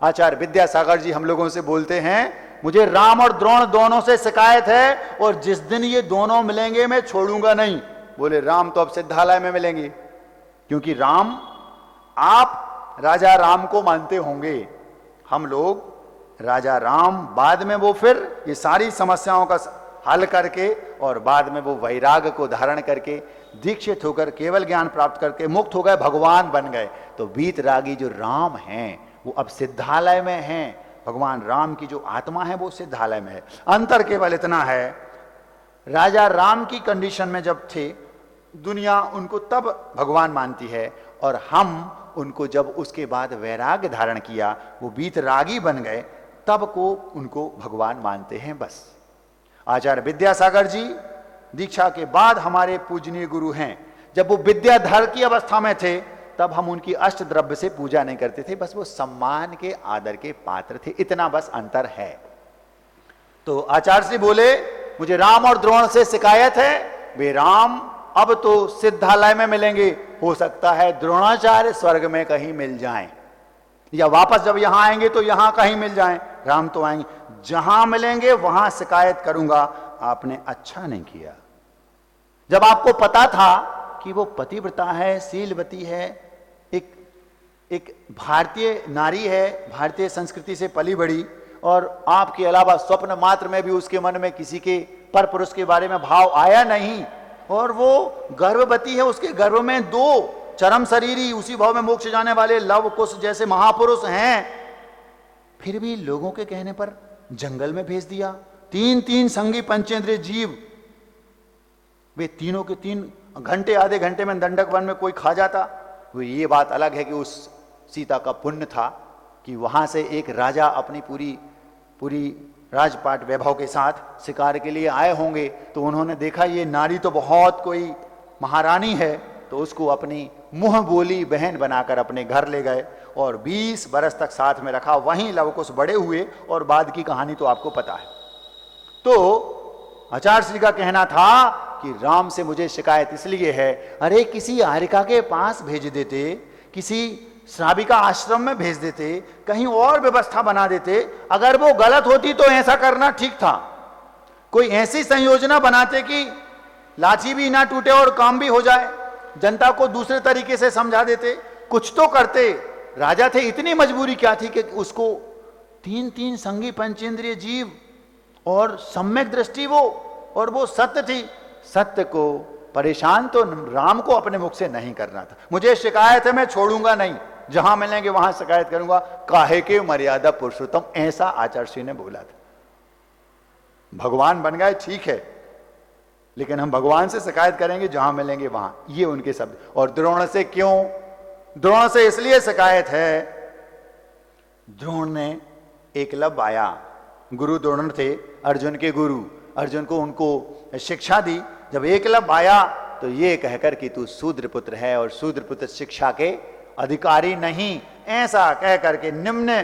आचार्य विद्यासागर जी हम लोगों से बोलते हैं मुझे राम और द्रोण दोनों से शिकायत है, और जिस दिन ये दोनों मिलेंगे मैं छोड़ूंगा नहीं। बोले राम तो अब सिद्धालय में मिलेंगे, क्योंकि राम, आप राजा राम को मानते होंगे, हम लोग राजा राम, बाद में वो फिर ये सारी समस्याओं का हल करके और बाद में वो वैराग को धारण करके दीक्षित होकर केवल ज्ञान प्राप्त करके मुक्त हो गए, भगवान बन गए। तो वीतरागी जो राम हैं वो अब सिद्धालय में हैं। भगवान राम की जो आत्मा है वो सिद्धालय में है। अंतर केवल इतना है, राजा राम की कंडीशन में जब थे, दुनिया उनको तब भगवान मानती है, और हम उनको जब उसके बाद वैराग्य धारण किया, वो वीतरागी बन गए, तब को उनको भगवान मानते हैं। बस आचार्य विद्यासागर जी दीक्षा के बाद हमारे पूजनीय गुरु हैं। जब वो विद्याधर की अवस्था में थे तब हम उनकी अष्ट द्रव्य से पूजा नहीं करते थे, बस वो सम्मान के आदर के पात्र थे, इतना बस अंतर है। तो आचार्य श्री बोले मुझे राम और द्रोण से शिकायत है, वे राम अब तो सिद्धालय में मिलेंगे, हो सकता है द्रोणाचार्य स्वर्ग में कहीं मिल जाएं, या वापस जब यहां आएंगे तो यहां कहीं मिल जाएं, राम तो आएंगे, जहां मिलेंगे वहां शिकायत करूंगा, आपने अच्छा नहीं किया। जब आपको पता था कि वो पतिव्रता है, शीलवती है, एक भारतीय नारी है, भारतीय संस्कृति से पली बड़ी, और आपके अलावा स्वप्न मात्र में भी उसके मन में किसी के पर पुरुष के बारे में भाव आया नहीं, और वो गर्भवती है, उसके गर्भ में 2 चरम शरीरी, उसी भाव में मोक्ष जाने वाले लव कुश जैसे महापुरुष हैं, फिर भी लोगों के कहने पर जंगल में भेज दिया। 3 संगी पंचेंद्रिय जीव, वे तीनों के 3 घंटे आधे घंटे में दंडक वन में कोई खा जाता। वो ये बात अलग है कि उस सीता का पुण्य था कि वहां से एक राजा अपनी पूरी राजपाट वैभव के साथ शिकार के लिए आए होंगे, तो उन्होंने देखा ये नारी तो बहुत कोई महारानी है, तो उसको अपनी मुंह बोली बहन बनाकर अपने घर ले गए और 20 बरस तक साथ में रखा। वहीं लवकुश बड़े हुए और बाद की कहानी तो आपको पता है। तो आचार्य श्री का कहना था कि राम से मुझे शिकायत इसलिए है, अरे किसी आर्यिका के पास भेज देते, किसी श्राविका आश्रम में भेज देते, कहीं और व्यवस्था बना देते। अगर वो गलत होती तो ऐसा करना ठीक था। कोई ऐसी संयोजना बनाते कि लाठी भी ना टूटे और काम भी हो जाए, जनता को दूसरे तरीके से समझा देते, कुछ तो करते। राजा थे, इतनी मजबूरी क्या थी कि उसको 3 संगी पंचेंद्रिय जीव और सम्यक दृष्टि वो, और वो सत्य थी। सत्य को परेशान तो राम को अपने मुख से नहीं करना था। मुझे शिकायत है, मैं छोड़ूंगा नहीं, जहां मिलेंगे वहां शिकायत करूंगा। काहे के मर्यादा पुरुषोत्तम, ऐसा आचार्य श्री ने बोला था। भगवान बन गए ठीक है, लेकिन हम भगवान से शिकायत करेंगे जहां मिलेंगे वहां, ये उनके शब्द। और द्रोण से क्यों? द्रोण से इसलिए शिकायत है, द्रोण ने एकलव्य आया, गुरु द्रोण थे, अर्जुन के गुरु, अर्जुन को उनको शिक्षा दी। जब एकलव्य आया तो ये कहकर कि तू शूद्र पुत्र है और शूद्र पुत्र शिक्षा के अधिकारी नहीं, ऐसा कहकर के निम्न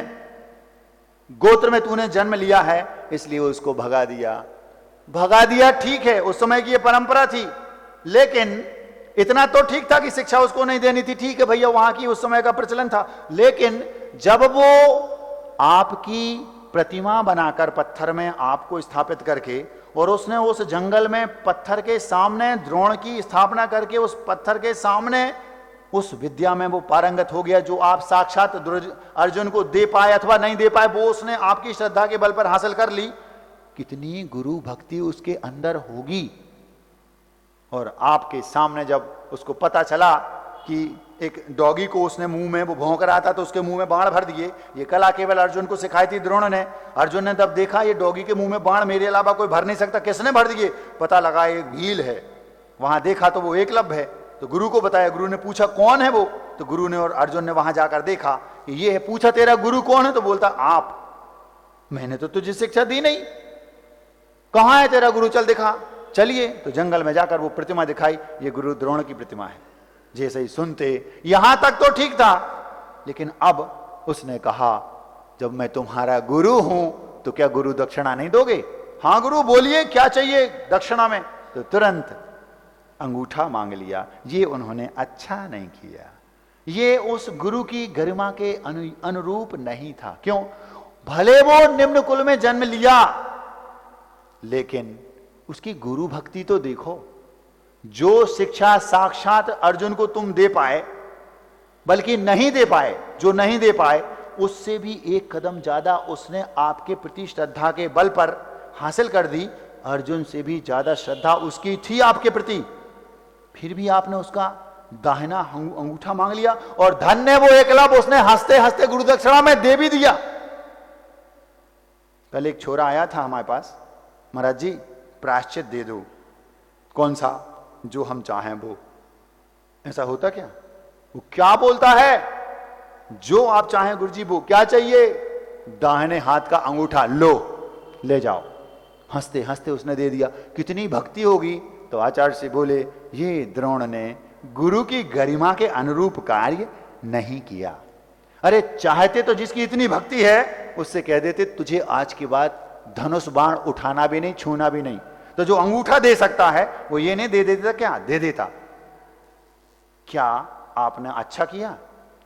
गोत्र में तूने जन्म लिया है, इसलिए उसको भगा दिया। ठीक है, उस समय की ये परंपरा थी, लेकिन इतना तो ठीक था कि शिक्षा उसको नहीं देनी थी। ठीक है भैया, वहां की उस समय का प्रचलन था। लेकिन जब वो आपकी प्रतिमा बनाकर पत्थर में आपको स्थापित करके, और उसने उस जंगल में पत्थर के सामने द्रोण की स्थापना करके उस पत्थर के सामने उस विद्या में वो पारंगत हो गया जो आप साक्षात अर्जुन को दे पाए अथवा नहीं दे पाए, वो उसने आपकी श्रद्धा के बल पर हासिल कर ली। कितनी गुरु भक्ति उसके अंदर होगी। और आपके सामने जब उसको पता चला कि एक डॉगी को उसने मुंह में वो भौंक रहा था तो उसके मुंह में बाण भर दिए, ये कला केवल अर्जुन को सिखाई थी द्रोण ने। अर्जुन ने तब देखा ये डॉगी के मुंह में बाण मेरे अलावा कोई भर नहीं सकता, किसने भर दिए? पता लगा एक भील है। वहां देखा तो वो एकलव्य है, तो गुरु को बताया। गुरु ने पूछा कौन है वो? तो गुरु ने और अर्जुन ने वहां जाकर देखा कि ये है। पूछा तेरा गुरु कौन है? तो बोलता आप। मैंने तो तुझे शिक्षा दी नहीं, कहां है तेरा गुरु? चल दिखा। चलिए, तो जंगल में जाकर वो प्रतिमा दिखाई, ये गुरु द्रोण की प्रतिमा है। जैसे ही सुनते, यहां तक तो ठीक था, लेकिन अब उसने कहा जब मैं तुम्हारा गुरु हूं तो क्या गुरु दक्षिणा नहीं दोगे? हां गुरु बोलिए क्या चाहिए दक्षिणा में? तो तुरंत अंगूठा मांग लिया। ये उन्होंने अच्छा नहीं किया, ये उस गुरु की गरिमा के अनुरूप नहीं था। क्यों? भले वो निम्न कुल में जन्म लिया, लेकिन उसकी गुरु भक्ति तो देखो। जो शिक्षा साक्षात अर्जुन को तुम दे पाए, बल्कि नहीं दे पाए, जो नहीं दे पाए उससे भी एक कदम ज्यादा उसने आपके प्रति श्रद्धा के बल पर हासिल कर दी। अर्जुन से भी ज्यादा श्रद्धा उसकी थी आपके प्रति, फिर भी आपने उसका दाहिना अंगूठा मांग लिया। और धन्य वो एकलव्य, उसने हंसते हंसते गुरु दक्षिणा में दे भी दिया। कल एक छोरा आया था हमारे पास, महाराज जी प्रायश्चित दे दो। कौन सा? जो हम चाहें वो। ऐसा होता क्या? वो क्या बोलता है? जो आप चाहें गुरुजी वो। क्या चाहिए? दाहिने हाथ का अंगूठा लो, ले जाओ। हंसते हंसते उसने दे दिया। कितनी भक्ति होगी? तो आचार्य से बोले ये द्रोण ने गुरु की गरिमा के अनुरूप कार्य नहीं किया। अरे चाहते तो जिसकी इतनी भक्ति है उससे कह देते तुझे आज के बाद धनुष बाण उठाना भी नहीं, छूना भी नहीं। तो जो अंगूठा दे सकता है वो ये नहीं दे देता क्या? दे देता। क्या आपने अच्छा किया?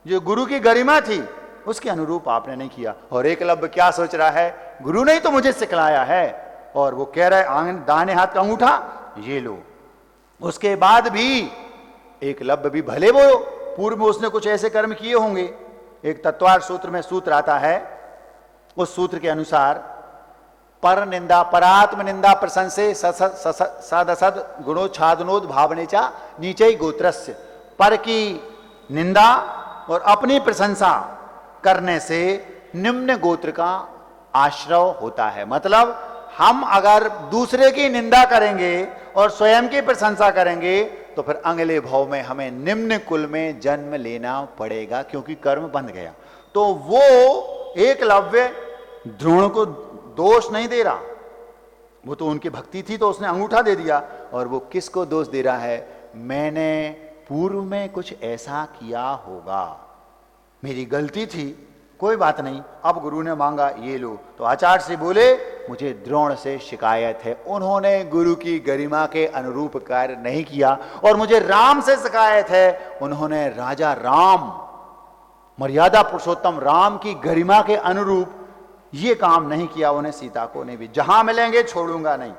जो गुरु की गरिमा थी उसके अनुरूप आपने नहीं किया। और एकलव्य क्या सोच रहा है? गुरु ने ही तो मुझे सिखलाया है, और वो कह रहा है दाहिने हाथ का अंगूठा ये लो। उसके बाद भी एकलव्य भी, भले वो पूर्व में उसने कुछ ऐसे कर्म किए होंगे, एक तत्वार सूत्र में सूत्र आता है, उस सूत्र के अनुसार पर निंदा परात्म निंदा प्रशंसे सदसद गुणोच्छादनोद भावनेचा नीचे गोत्रस्य। पर की निंदा और अपनी प्रशंसा करने से निम्न गोत्र का आश्रय होता है। मतलब हम अगर दूसरे की निंदा करेंगे और स्वयं की प्रशंसा करेंगे तो फिर अगले भाव में हमें निम्न कुल में जन्म लेना पड़ेगा, क्योंकि कर्म बंध गया। तो वो एकलव्य द्रोण को दोष नहीं दे रहा, वो तो उनकी भक्ति थी तो उसने अंगूठा दे दिया। और वो किसको दोष दे रहा है? मैंने पूर्व में कुछ ऐसा किया होगा, मेरी गलती थी, कोई बात नहीं, अब गुरु ने मांगा ये लो। तो आचार्य से बोले मुझे द्रोण से शिकायत है, उन्होंने गुरु की गरिमा के अनुरूप कार्य नहीं किया। और मुझे राम से शिकायत है, उन्होंने राजा राम, मर्यादा पुरुषोत्तम राम की गरिमा के अनुरूप ये काम नहीं किया, उन्हें सीता को नहीं भी। जहां मिलेंगे छोड़ूंगा नहीं।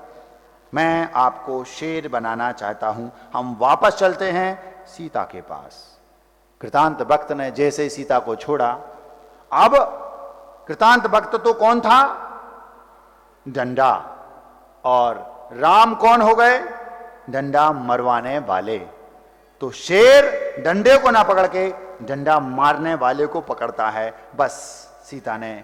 मैं आपको शेर बनाना चाहता हूं। हम वापस चलते हैं सीता के पास। कृतांत भक्त ने जैसे सीता को छोड़ा, अब कृतांत भक्त तो कौन था? डंडा। और राम कौन हो गए? डंडा मरवाने वाले। तो शेर डंडे को ना पकड़ के डंडा मारने वाले को पकड़ता है। बस सीता ने,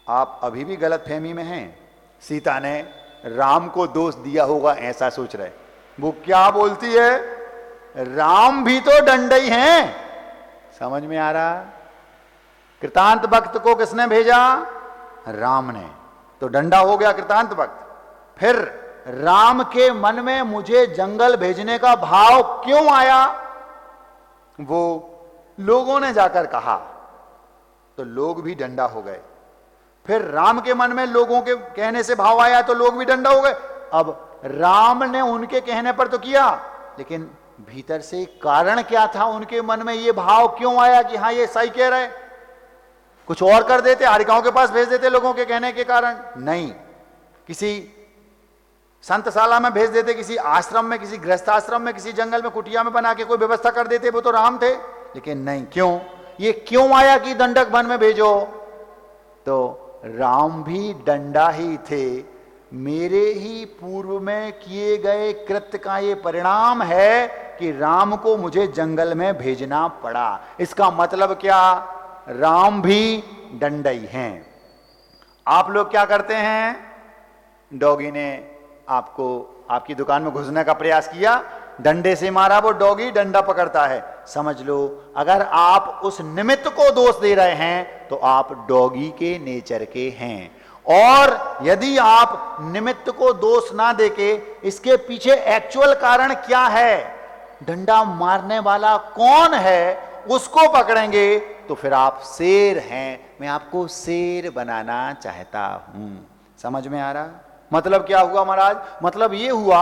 आप अभी भी गलत फहमी में हैं, सीता ने राम को दोष दिया होगा ऐसा सोच रहे। वो क्या बोलती है? राम भी तो डंडे ही हैं। समझ में आ रहा? कृतांत भक्त को किसने भेजा? राम ने। तो डंडा हो गया कृतांत भक्त। फिर राम के मन में मुझे जंगल भेजने का भाव क्यों आया? वो लोगों ने जाकर कहा तो लोग भी डंडा हो गए। फिर राम के मन में लोगों के कहने से भाव आया तो लोग भी डंडा हो गए। अब राम ने उनके कहने पर तो किया, लेकिन भीतर से कारण क्या था? उनके मन में ये भाव क्यों आया कि हाँ ये सही कह रहे? कुछ और कर देते, आरिकाओं के पास भेज देते लोगों के कहने के कारण? नहीं, किसी संतशाला में भेज देते, किसी आश्रम में, किसी गृहस्थाश्रम में, किसी जंगल में कुटिया में बना के कोई व्यवस्था कर देते, वो तो राम थे। लेकिन नहीं, क्यों? ये क्यों आया कि दंडक वन में भेजो? तो राम भी डंडा ही थे। मेरे ही पूर्व में किए गए कृत्य का ये परिणाम है कि राम को मुझे जंगल में भेजना पड़ा। इसका मतलब क्या? राम भी डंडई हैं। आप लोग क्या करते हैं? डॉगी ने आपको आपकी दुकान में घुसने का प्रयास किया, डंडे से मारा, वो डॉगी डंडा पकड़ता है। समझ लो, अगर आप उस निमित्त को दोष दे रहे हैं तो आप डॉगी के नेचर के हैं। और यदि आप निमित्त को दोष ना देके इसके पीछे एक्चुअल कारण क्या है, डंडा मारने वाला कौन है, उसको पकड़ेंगे तो फिर आप शेर हैं। मैं आपको शेर बनाना चाहता हूं। समझ में आ रहा? मतलब क्या हुआ महाराज? मतलब ये हुआ,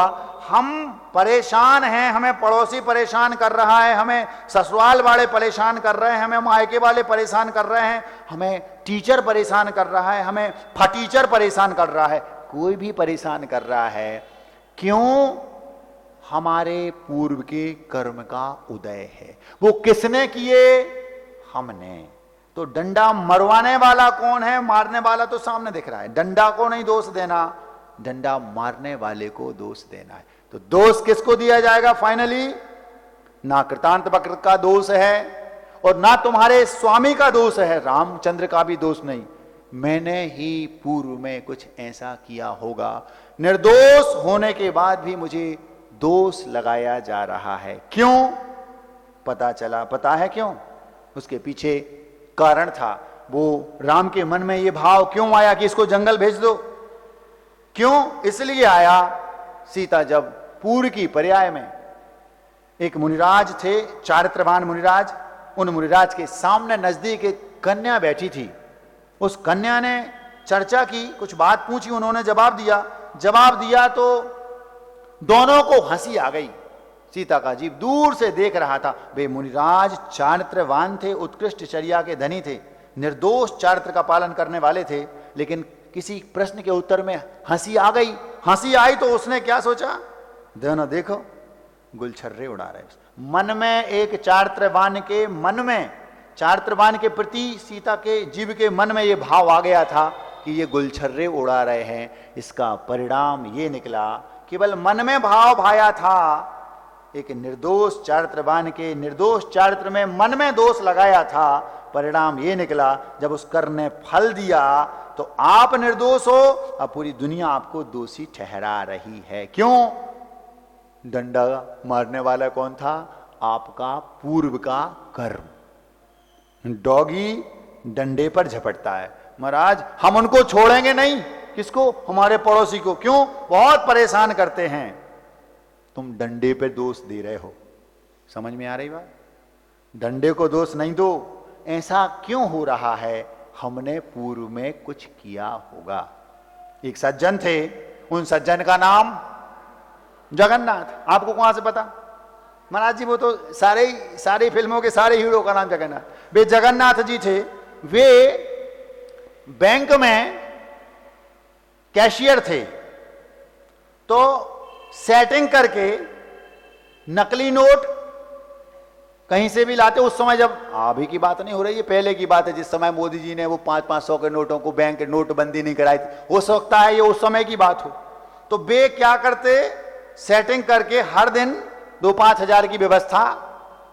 हम परेशान हैं, हमें पड़ोसी परेशान कर रहा है, हमें ससुराल वाले परेशान कर रहे हैं, हमें मायके वाले परेशान कर रहे हैं, हमें टीचर परेशान कर रहा है, हमें फटीचर परेशान कर रहा है, कोई भी परेशान कर रहा है। क्यों? हमारे पूर्व के कर्म का उदय है। वो किसने किए? हमने। तो डंडा मरवाने वाला कौन है? मारने वाला तो सामने दिख रहा है। डंडा को नहीं दोष देना, डंडा मारने वाले को दोष देना है। तो दोष किसको दिया जाएगा फाइनली? ना कृतांत भक्त का दोष है और ना तुम्हारे स्वामी का दोष है, रामचंद्र का भी दोष नहीं। मैंने ही पूर्व में कुछ ऐसा किया होगा। निर्दोष होने के बाद भी मुझे दोष लगाया जा रहा है। क्यों? पता चला। पता है क्यों? उसके पीछे कारण था। वो राम के मन में ये भाव क्यों आया कि इसको जंगल भेज दो? क्यों? इसलिए आया, सीता जब पूर्व की पर्याय में एक मुनिराज थे, चारित्रवान मुनिराज, उन मुनिराज के सामने नजदीक एक कन्या बैठी थी। उस कन्या ने चर्चा की, कुछ बात पूछी, उन्होंने जवाब दिया तो दोनों को हंसी आ गई। सीता का जीव दूर से देख रहा था। वे मुनिराज चारित्रवान थे, उत्कृष्ट चर्या के धनी थे, निर्दोष चारित्र का पालन करने वाले थे, लेकिन किसी प्रश्न के उत्तर में हंसी आ गई। हंसी आई तो उसने क्या सोचा? दोनों देखो गुलछर्रे उड़ा रहे। मन में एक चारित्रवान के मन में, चारित्रवान के प्रति सीता के जीव के मन में ये भाव आ गया था कि ये गुलछर्रे उड़ा रहे हैं। इसका परिणाम ये निकला, केवल मन में भाव भाया था, एक निर्दोष चरित्रवान के निर्दोष चरित्र में मन में दोष लगाया था, परिणाम ये निकला जब उस कर ने फल दिया तो आप निर्दोष हो, अब पूरी दुनिया आपको दोषी ठहरा रही है। क्यों? डंडा मारने वाला कौन था? आपका पूर्व का कर्म। डॉगी डंडे पर झपटता है। महाराज हम उनको छोड़ेंगे नहीं। किसको? हमारे पड़ोसी को। क्यों? बहुत परेशान करते हैं। तुम डंडे पे दोष दे रहे हो। समझ में आ रही बात? डंडे को दोष नहीं दो। ऐसा क्यों हो रहा है? हमने पूर्व में कुछ किया होगा। एक सज्जन थे, उन सज्जन का नाम जगन्नाथ। आपको कहां से पता? महाराज जी वो तो सारे फिल्मों के सारे हीरो का नाम जगन्नाथ। वे जगन्नाथ जी थे। वे बैंक में कैशियर थे, तो सेटिंग करके नकली नोट कहीं से भी लाते। उस समय, जब अभी की बात नहीं हो रही है, पहले की बात है, जिस समय मोदी जी ने वो 500-500 के नोटों को बैंक नोटबंदी नहीं कराई थी, हो सकता है ये उस समय की बात हो। तो वे क्या करते, सेटिंग करके हर दिन 2-5 हजार की व्यवस्था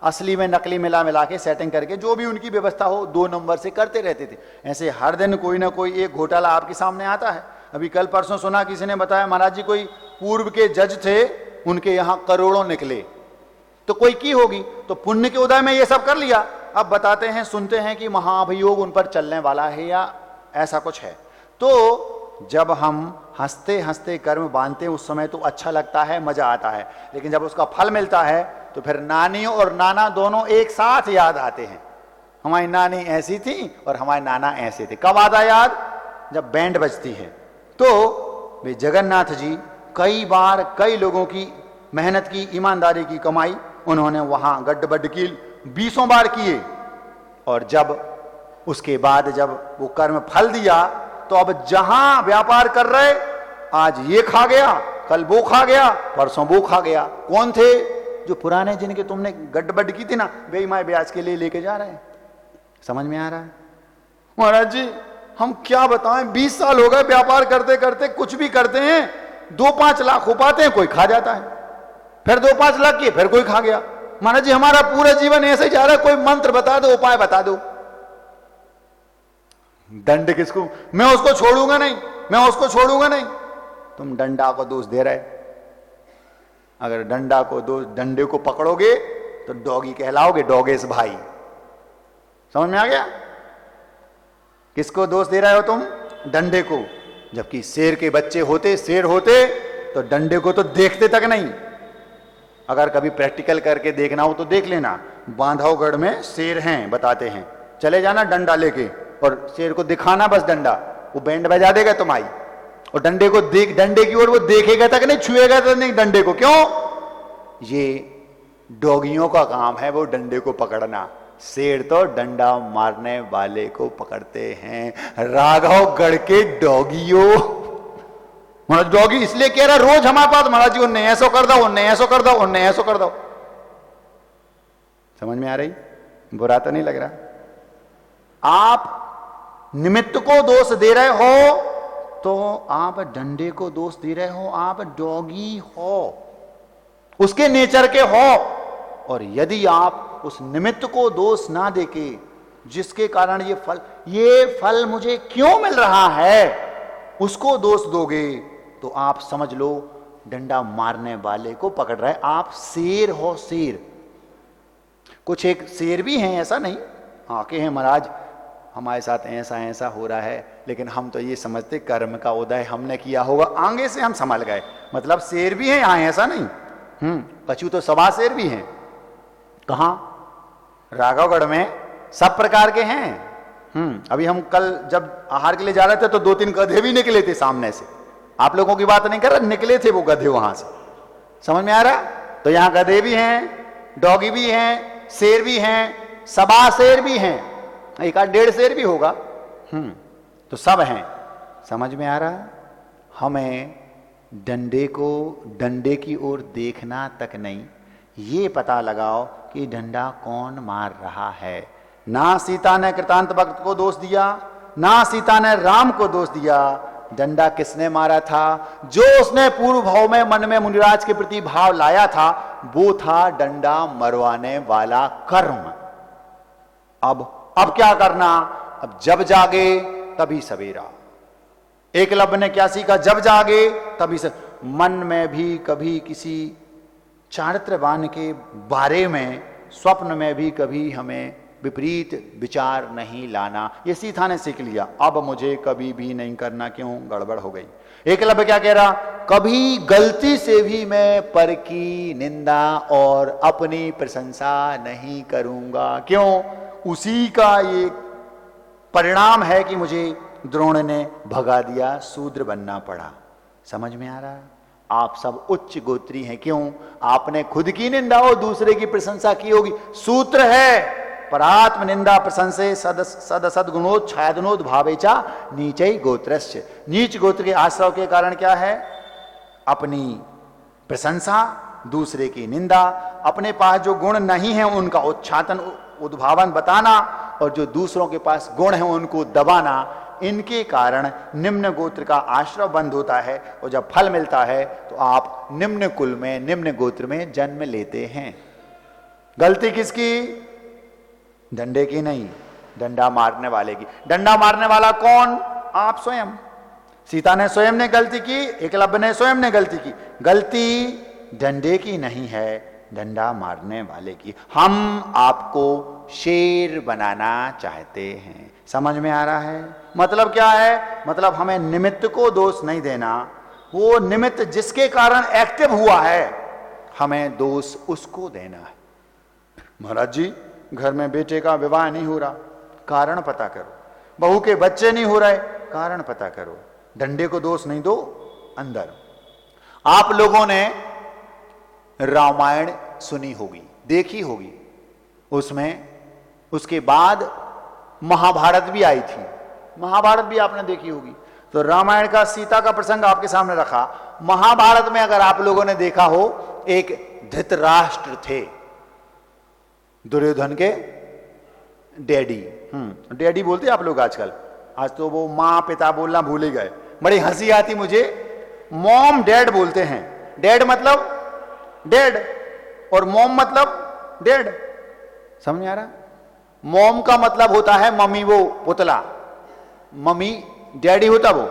असली में नकली मिला के सेटिंग करके जो भी उनकी व्यवस्था हो 2 नंबर से करते रहते थे। ऐसे हर दिन कोई ना कोई एक घोटाला आपके सामने आता है। अभी कल परसों सुना, किसी ने बताया महाराज जी कोई पूर्व के जज थे, उनके यहां करोड़ों निकले। तो कोई की होगी, तो पुण्य के उदय में ये सब कर लिया। अब बताते हैं, सुनते हैं कि महाअभियोग उन पर चलने वाला है या ऐसा कुछ है। तो जब हम हंसते हंसते कर्म बांधते उस समय तो अच्छा लगता है, मजा आता है, लेकिन जब उसका फल मिलता है तो फिर नानी और नाना दोनों एक साथ याद आते हैं। हमारी नानी ऐसी थी और हमारे नाना ऐसे थे। कब आता याद? जब बैंड बजती है। तो वे जगन्नाथ जी कई बार कई लोगों की मेहनत की, ईमानदारी की कमाई उन्होंने वहां गड्ढ की 20 बार किए। और जब उसके बाद जब वो कर्म फल दिया तो अब जहां व्यापार कर रहे, आज ये खा गया, कल वो खा गया, परसों वो खा गया। कौन थे? जो पुराने जिनके तुमने गड्ढ की थी ना, वे मैं ब्याज के लिए लेके जा रहे हैं। समझ में आ रहा है? महाराज जी हम क्या बताएं, 20 साल हो गए व्यापार करते करते, कुछ भी करते हैं, 2-5 लाख हो पाते हैं, कोई खा जाता है, फिर 2-5 लाख किए, फिर कोई खा गया। महाराज जी हमारा पूरा जीवन ऐसे जा रहा है, कोई मंत्र बता दो, उपाय बता दो। दंड किसको? मैं उसको छोड़ूंगा नहीं, मैं उसको छोड़ूंगा नहीं। तुम डंडा को दोष दे रहे। अगर डंडे को पकड़ोगे तो डॉगी कहलाओगे, डॉगेस भाई। समझ में आ गया? किसको दोष दे रहे हो तुम? डंडे को। जबकि शेर के बच्चे होते, शेर होते तो डंडे को तो देखते तक नहीं। अगर कभी प्रैक्टिकल करके देखना हो तो देख लेना। बांधवगढ़ में शेर हैं, बताते हैं, चले जाना डंडा लेके और शेर को दिखाना बस डंडा, वो बैंड बजा देगा तुम्हारी। और डंडे को डंडे की ओर वो देखेगा तक नहीं, छुएगा तक नहीं डंडे को। क्यों? ये डॉगियों का काम है वो डंडे को पकड़ना। शेर तो डंडा मारने वाले को पकड़ते हैं। राघवगढ़ के डॉगियों। महाराज डॉगी इसलिए कह रहा रोज हमारे पास, महाराज जी उन्हें ऐसो कर दो, उन्हें ऐसो कर दो, उन्हें ऐसो कर दो। समझ में आ रही? बुरा तो नहीं लग रहा? आप निमित्त को दोष दे रहे हो तो आप डंडे को दोष दे रहे हो। आप डॉगी हो, उसके नेचर के हो। और यदि आप उस निमित्त को दोष ना देके, जिसके कारण ये फल मुझे क्यों मिल रहा है, उसको दोष दोगे तो आप समझ लो डंडा मारने वाले को पकड़ रहे। आप शेर हो, शेर। कुछ एक शेर भी हैं, ऐसा नहीं आके हैं महाराज हमारे साथ ऐसा ऐसा हो रहा है, लेकिन हम तो ये समझते कर्म का उदय हमने किया होगा, आगे से हम संभल गए। मतलब शेर भी हैं यहाँ, ऐसा नहीं। कछु तो सवा शेर भी हैं। कहाँ? राघवगढ़ में सब प्रकार के हैं। अभी हम कल जब आहार के लिए जा रहे थे तो 2-3 गधे भी निकले थे सामने से। आप लोगों की बात नहीं कर रहा, निकले थे वो गधे वहां से। समझ में आ रहा? तो यहाँ गधे भी हैं, डॉगी भी हैं, शेर भी हैं, सवा शेर भी हैं, 1-1.5 शेर भी होगा। तो सब हैं। समझ में आ रहा? हमें डंडे की ओर देखना तक नहीं, ये पता लगाओ कि डंडा कौन मार रहा है। ना सीता ने कृतांत भक्त को दोष दिया, ना सीता ने राम को दोष दिया, डंडा किसने मारा था? जो उसने पूर्व भाव में मन में मुनिराज के प्रति भाव लाया था, वो था डंडा मरवाने वाला कर्म। अब क्या करना? अब जब जागे तभी सवेरा। एकलव्य ने क्या सीखा? जब जागे तभी मन में भी कभी किसी चारित्रवान के बारे में स्वप्न में भी कभी हमें विपरीत विचार नहीं लाना। ये सीता ने सीख लिया, अब मुझे कभी भी नहीं करना, क्यों? गड़बड़ हो गई। एकलव्य क्या कह रहा? कभी गलती से भी मैं पर की निंदा और अपनी प्रशंसा नहीं करूंगा, क्यों? उसी का ये परिणाम है कि मुझे द्रोण ने भगा दिया, शूद्र बनना पड़ा। समझ में आ रहा? आप सब उच्च गोत्री हैं, क्यों? आपने खुद की निंदा और दूसरे की प्रशंसा की होगी। सूत्र है, परात्म निंदा प्रशंसे सद सदगुणोद छायदनोद भावेचा नीचे गोत्रस्य। नीच गोत्र के आश्रव के कारण क्या है? अपनी प्रशंसा, दूसरे की निंदा, अपने पास जो गुण नहीं है उनका उच्छातन उद्भावन बताना, और जो दूसरों के पास गुण है उनको दबाना। इनके कारण निम्न गोत्र का आश्रय बंद होता है, और जब फल मिलता है तो आप निम्न कुल में, निम्न गोत्र में जन्म लेते हैं। गलती किसकी? डंडे की नहीं, डंडा मारने वाले की। डंडा मारने वाला कौन? आप स्वयं। सीता ने स्वयं ने गलती की, एकलव्य ने स्वयं ने गलती की। गलती डंडे की नहीं है, डंडा मारने वाले की। हम आपको शेर बनाना चाहते हैं। समझ में आ रहा है? मतलब क्या है? मतलब हमें निमित्त को दोष नहीं देना, वो निमित्त जिसके कारण एक्टिव हुआ है, हमें दोष उसको देना है। महाराज जी, घर में बेटे का विवाह नहीं हो रहा, कारण पता करो। बहू के बच्चे नहीं हो रहे, कारण पता करो। डंडे को दोष नहीं दो अंदर। आप लोगों ने रामायण सुनी होगी, देखी होगी, उसमें उसके बाद महाभारत भी आई थी। महाभारत भी आपने देखी होगी। तो रामायण का सीता का प्रसंग आपके सामने रखा। महाभारत में अगर आप लोगों ने देखा हो, एक धृतराष्ट्र थे, दुर्योधन के डैडी। डैडी बोलते आप लोग आजकल, आज तो वो माँ पिता बोलना भूल ही गए। बड़ी हंसी आती मुझे, मॉम डैड बोलते हैं। डैड मतलब डेड और मॉम मतलब डेड। समझ में आ रहा? मॉम का मतलब होता है मम्मी, वो पुतला, मम्मी डैडी होता वो।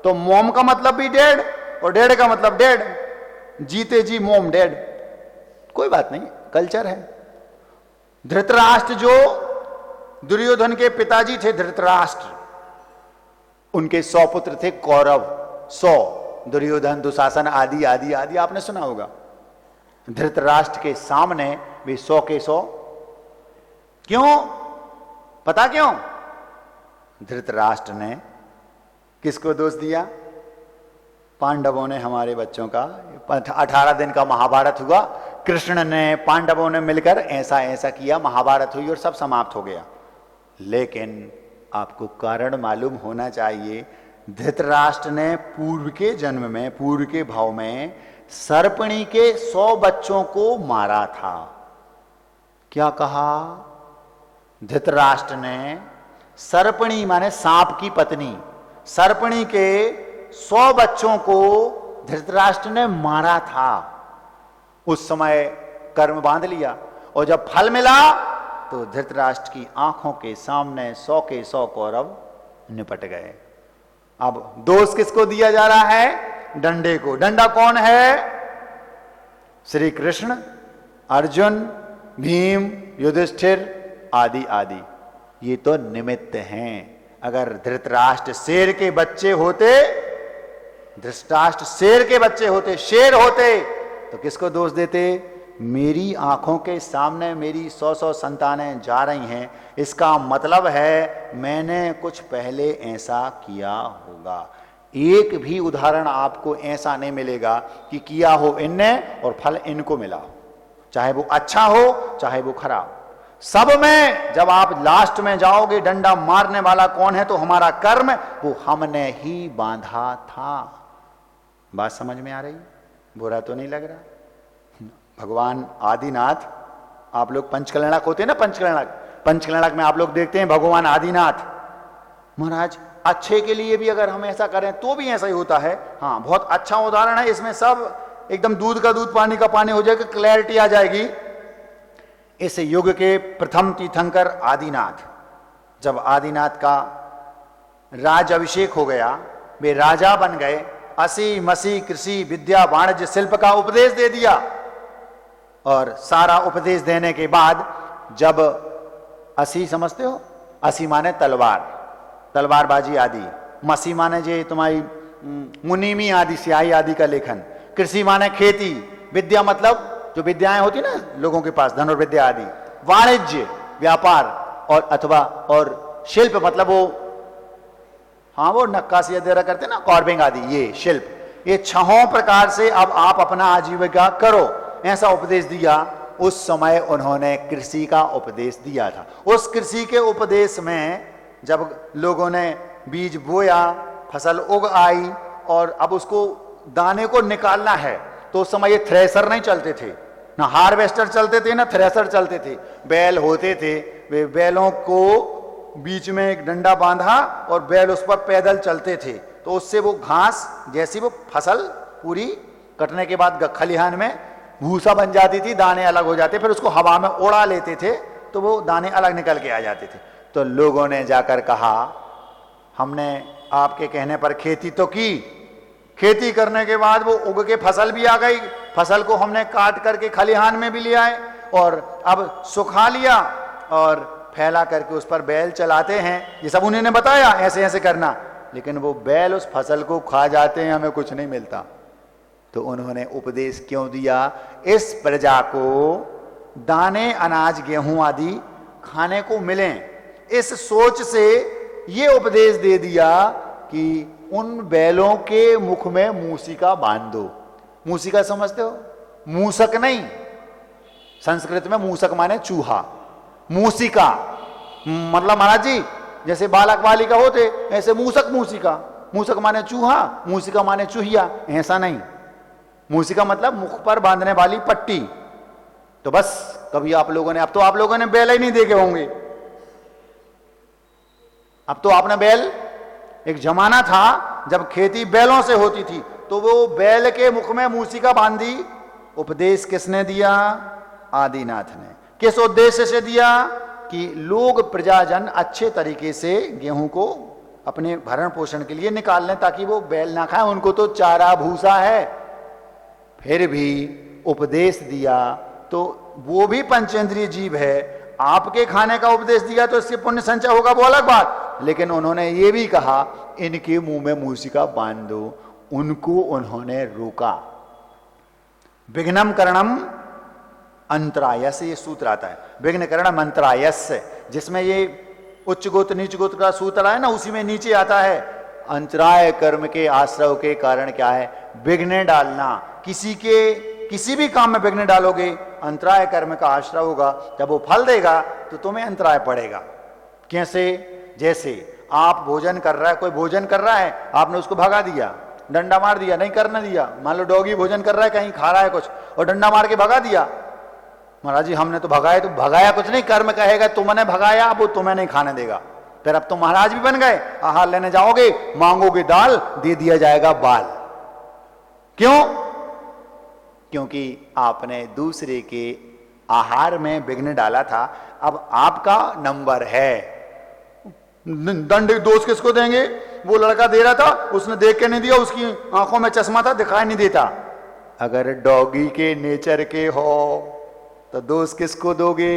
तो मॉम का मतलब भी डेड और डैड का मतलब डेड। जीते जी मॉम डैड, कोई बात नहीं, कल्चर है। धृतराष्ट्र जो दुर्योधन के पिताजी थे, धृतराष्ट्र, उनके 100 पुत्र थे कौरव। 100, दुर्योधन दुशासन आदि आदि आदि आपने सुना होगा। धृतराष्ट्र के सामने भी 100 के 100। क्यों? पता क्यों? धृतराष्ट्र ने किसको दोष दिया? पांडवों ने हमारे बच्चों का। 18 दिन का महाभारत हुआ, कृष्ण ने पांडवों ने मिलकर ऐसा ऐसा किया, महाभारत हुई और सब समाप्त हो गया। लेकिन आपको कारण मालूम होना चाहिए, धृतराष्ट्र ने पूर्व के जन्म में, पूर्व के भाव में सर्पणी के 100 बच्चों को मारा था। क्या कहा? धृतराष्ट्र ने सर्पणी माने सांप की पत्नी, सर्पणी के 100 बच्चों को धृतराष्ट्र ने मारा था। उस समय कर्म बांध लिया, और जब फल मिला तो धृतराष्ट्र की आंखों के सामने 100 के 100 कौरव निपट गए। अब दोष किसको दिया जा रहा है? डंडे को। डंडा कौन है? श्री कृष्ण, अर्जुन, भीम, युधिष्ठिर आदि आदि। ये तो निमित्त हैं। अगर धृतराष्ट्र शेर के बच्चे होते, धृतराष्ट्र शेर के बच्चे होते, शेर होते, तो किसको दोष देते? मेरी आंखों के सामने मेरी 100 संतानें जा रही हैं, इसका मतलब है मैंने कुछ पहले ऐसा किया होगा। एक भी उदाहरण आपको ऐसा नहीं मिलेगा कि किया हो इनने और फल इनको मिला हो, चाहे वो अच्छा हो चाहे वो खराब। सब में जब आप लास्ट में जाओगे, डंडा मारने वाला कौन है? तो हमारा कर्म, वो हमने ही बांधा था। बात समझ में आ रही? बुरा तो नहीं लग रहा? भगवान आदिनाथ, आप लोग पंचकल्याणक होते हैं ना, पंचकल्याणक में आप लोग देखते हैं भगवान आदिनाथ महाराज अच्छे के लिए भी अगर हम ऐसा करें तो भी ऐसा ही होता है। हाँ, बहुत अच्छा उदाहरण है, इसमें सब एकदम दूध का दूध पानी का पानी हो जाएगा, क्लैरिटी आ जाएगी। इस युग के प्रथम तीर्थंकर आदिनाथ, जब आदिनाथ का राज अभिषेक हो गया, वे राजा बन गए, असी मसी कृषि विद्या वाणिज्य शिल्प का उपदेश दे दिया। और सारा उपदेश देने के बाद जब असी समझते हो, असी माने तलवार, तलवारबाजी आदि, मसी माने जे तुम्हारी मुनीमी आदि स्याही आदि का लेखन, कृषि माने खेती, विद्या मतलब जो विद्याएं होती ना लोगों के पास, धनुर्विद्या आदि, वाणिज्य व्यापार, और अथवा और शिल्प मतलब वो, हाँ वो नक्काशी वगैरह करते ना, कार्विंग आदि, ये शिल्प, ये 6 प्रकार से अब आप अपना आजीविका करो, ऐसा उपदेश दिया। उस समय उन्होंने कृषि का उपदेश दिया था। उस कृषि के उपदेश में जब लोगों ने बीज बोया, फसल उग आई और अब उसको दाने को निकालना है, तो उस समय ये थ्रेसर नहीं चलते थे, ना हार्वेस्टर चलते थे ना थ्रेसर चलते थे, बैल होते थे। वे बैलों को बीच में एक डंडा बांधा और बैल उस पर पैदल चलते थे, तो उससे वो घास जैसी वो फसल पूरी कटने के बाद खलिहान में भूसा बन जाती थी, दाने अलग हो जाते, फिर उसको हवा में उड़ा लेते थे तो वो दाने अलग निकल के आ जाते थे। तो लोगों ने जाकर कहा, हमने आपके कहने पर खेती तो की, खेती करने के बाद वो उग के फसल भी आ गई, फसल को हमने काट करके खलिहान में भी ले आए और अब सुखा लिया और फैला करके उस पर बैल चलाते हैं, ये सब उन्होंने बताया ऐसे ऐसे करना, लेकिन वो बैल उस फसल को खा जाते हैं, हमें कुछ नहीं मिलता। तो उन्होंने उपदेश क्यों दिया? इस प्रजा को दाने अनाज गेहूं आदि खाने को मिलें, इस सोच से ये उपदेश दे दिया कि उन बैलों के मुख में मूसिका बांध दो। मूसिका समझते हो? मूसक नहीं, संस्कृत में मूसक माने चूहा, मूसिका मतलब महाराज जी जैसे बालक बालिका होते ऐसे मूसक मूसिका, मूसक माने चूहा, मूसिका माने चूहिया, ऐसा नहीं। मूसिका मतलब मुख पर बांधने वाली पट्टी। तो बस कभी आप लोगों ने, अब तो आप लोगों ने बैल ही नहीं देखे होंगे, अब तो आपने बैल, एक जमाना था जब खेती बैलों से होती थी, तो वो बैल के मुख में मूसिका बांधी। उपदेश किसने दिया? आदिनाथ ने। किस उद्देश्य से दिया? कि लोग प्रजाजन अच्छे तरीके से गेहूं को अपने भरण पोषण के लिए निकाल लें, ताकि वो बैल ना खाएं, उनको तो चारा भूसा है। फिर भी उपदेश दिया तो वो भी पंचेंद्रिय जीव है, आपके खाने का उपदेश दिया तो इससे पुण्य संचय होगा, वो अलग बात, लेकिन उन्होंने ये भी कहा इनके मुंह में मूसिका बांध दो। उनको उन्होंने रोका। विघ्नम करणम अंतरायस, ये सूत्र आता है, विघ्न करणम अंतरायस, जिसमें ये उच्च गोत्र नीच गोत्र का सूत्र है ना, उसी में नीचे आता है अंतराय कर्म के आश्रव के कारण क्या है? विघ्न डालना। किसी भी काम में विघ्न डालोगे, अंतराय कर्म का आश्रय होगा, जब वो फल देगा तो तुम्हें अंतराय पड़ेगा। कैसे? जैसे आप भोजन कर रहा है, कोई भोजन कर रहा है, आपने उसको भगा दिया, डंडा मार दिया, नहीं करने दिया। मान लो डॉगी भोजन कर रहा है, कहीं खा रहा है कुछ और डंडा मार के भगा दिया, महाराज जी हमने तो भगाया, तो भगाया कुछ नहीं, कर्म कहेगा तुमने भगाया, अब वो तुम्हें नहीं खाने देगा। फिर अब तो महाराज भी बन गए, आहार लेने जाओगे, मांगोगे दाल, दे दिया जाएगा बाल। क्यों? क्योंकि आपने दूसरे के आहार में विघ्न डाला था। अब आपका नंबर है। दंड दोष किसको देंगे? वो लड़का दे रहा था, उसने देख के नहीं दिया, उसकी आंखों में चश्मा था, दिखाई नहीं देता। अगर डॉगी के नेचर के हो तो दोष किसको दोगे?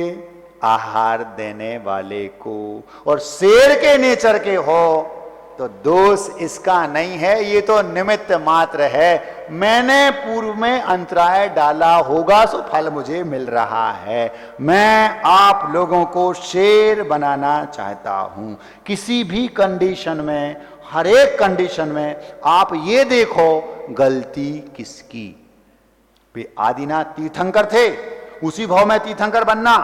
आहार देने वाले को। और शेर के नेचर के हो तो दोष इसका नहीं है, ये तो निमित्त मात्र है। मैंने पूर्व में अंतराय डाला होगा, सो फल मुझे मिल रहा है। मैं आप लोगों को शेर बनाना चाहता हूं। किसी भी कंडीशन में, हर एक कंडीशन में आप ये देखो गलती किसकी। वे आदिनाथ तीर्थंकर थे, उसी भाव में तीर्थंकर बनना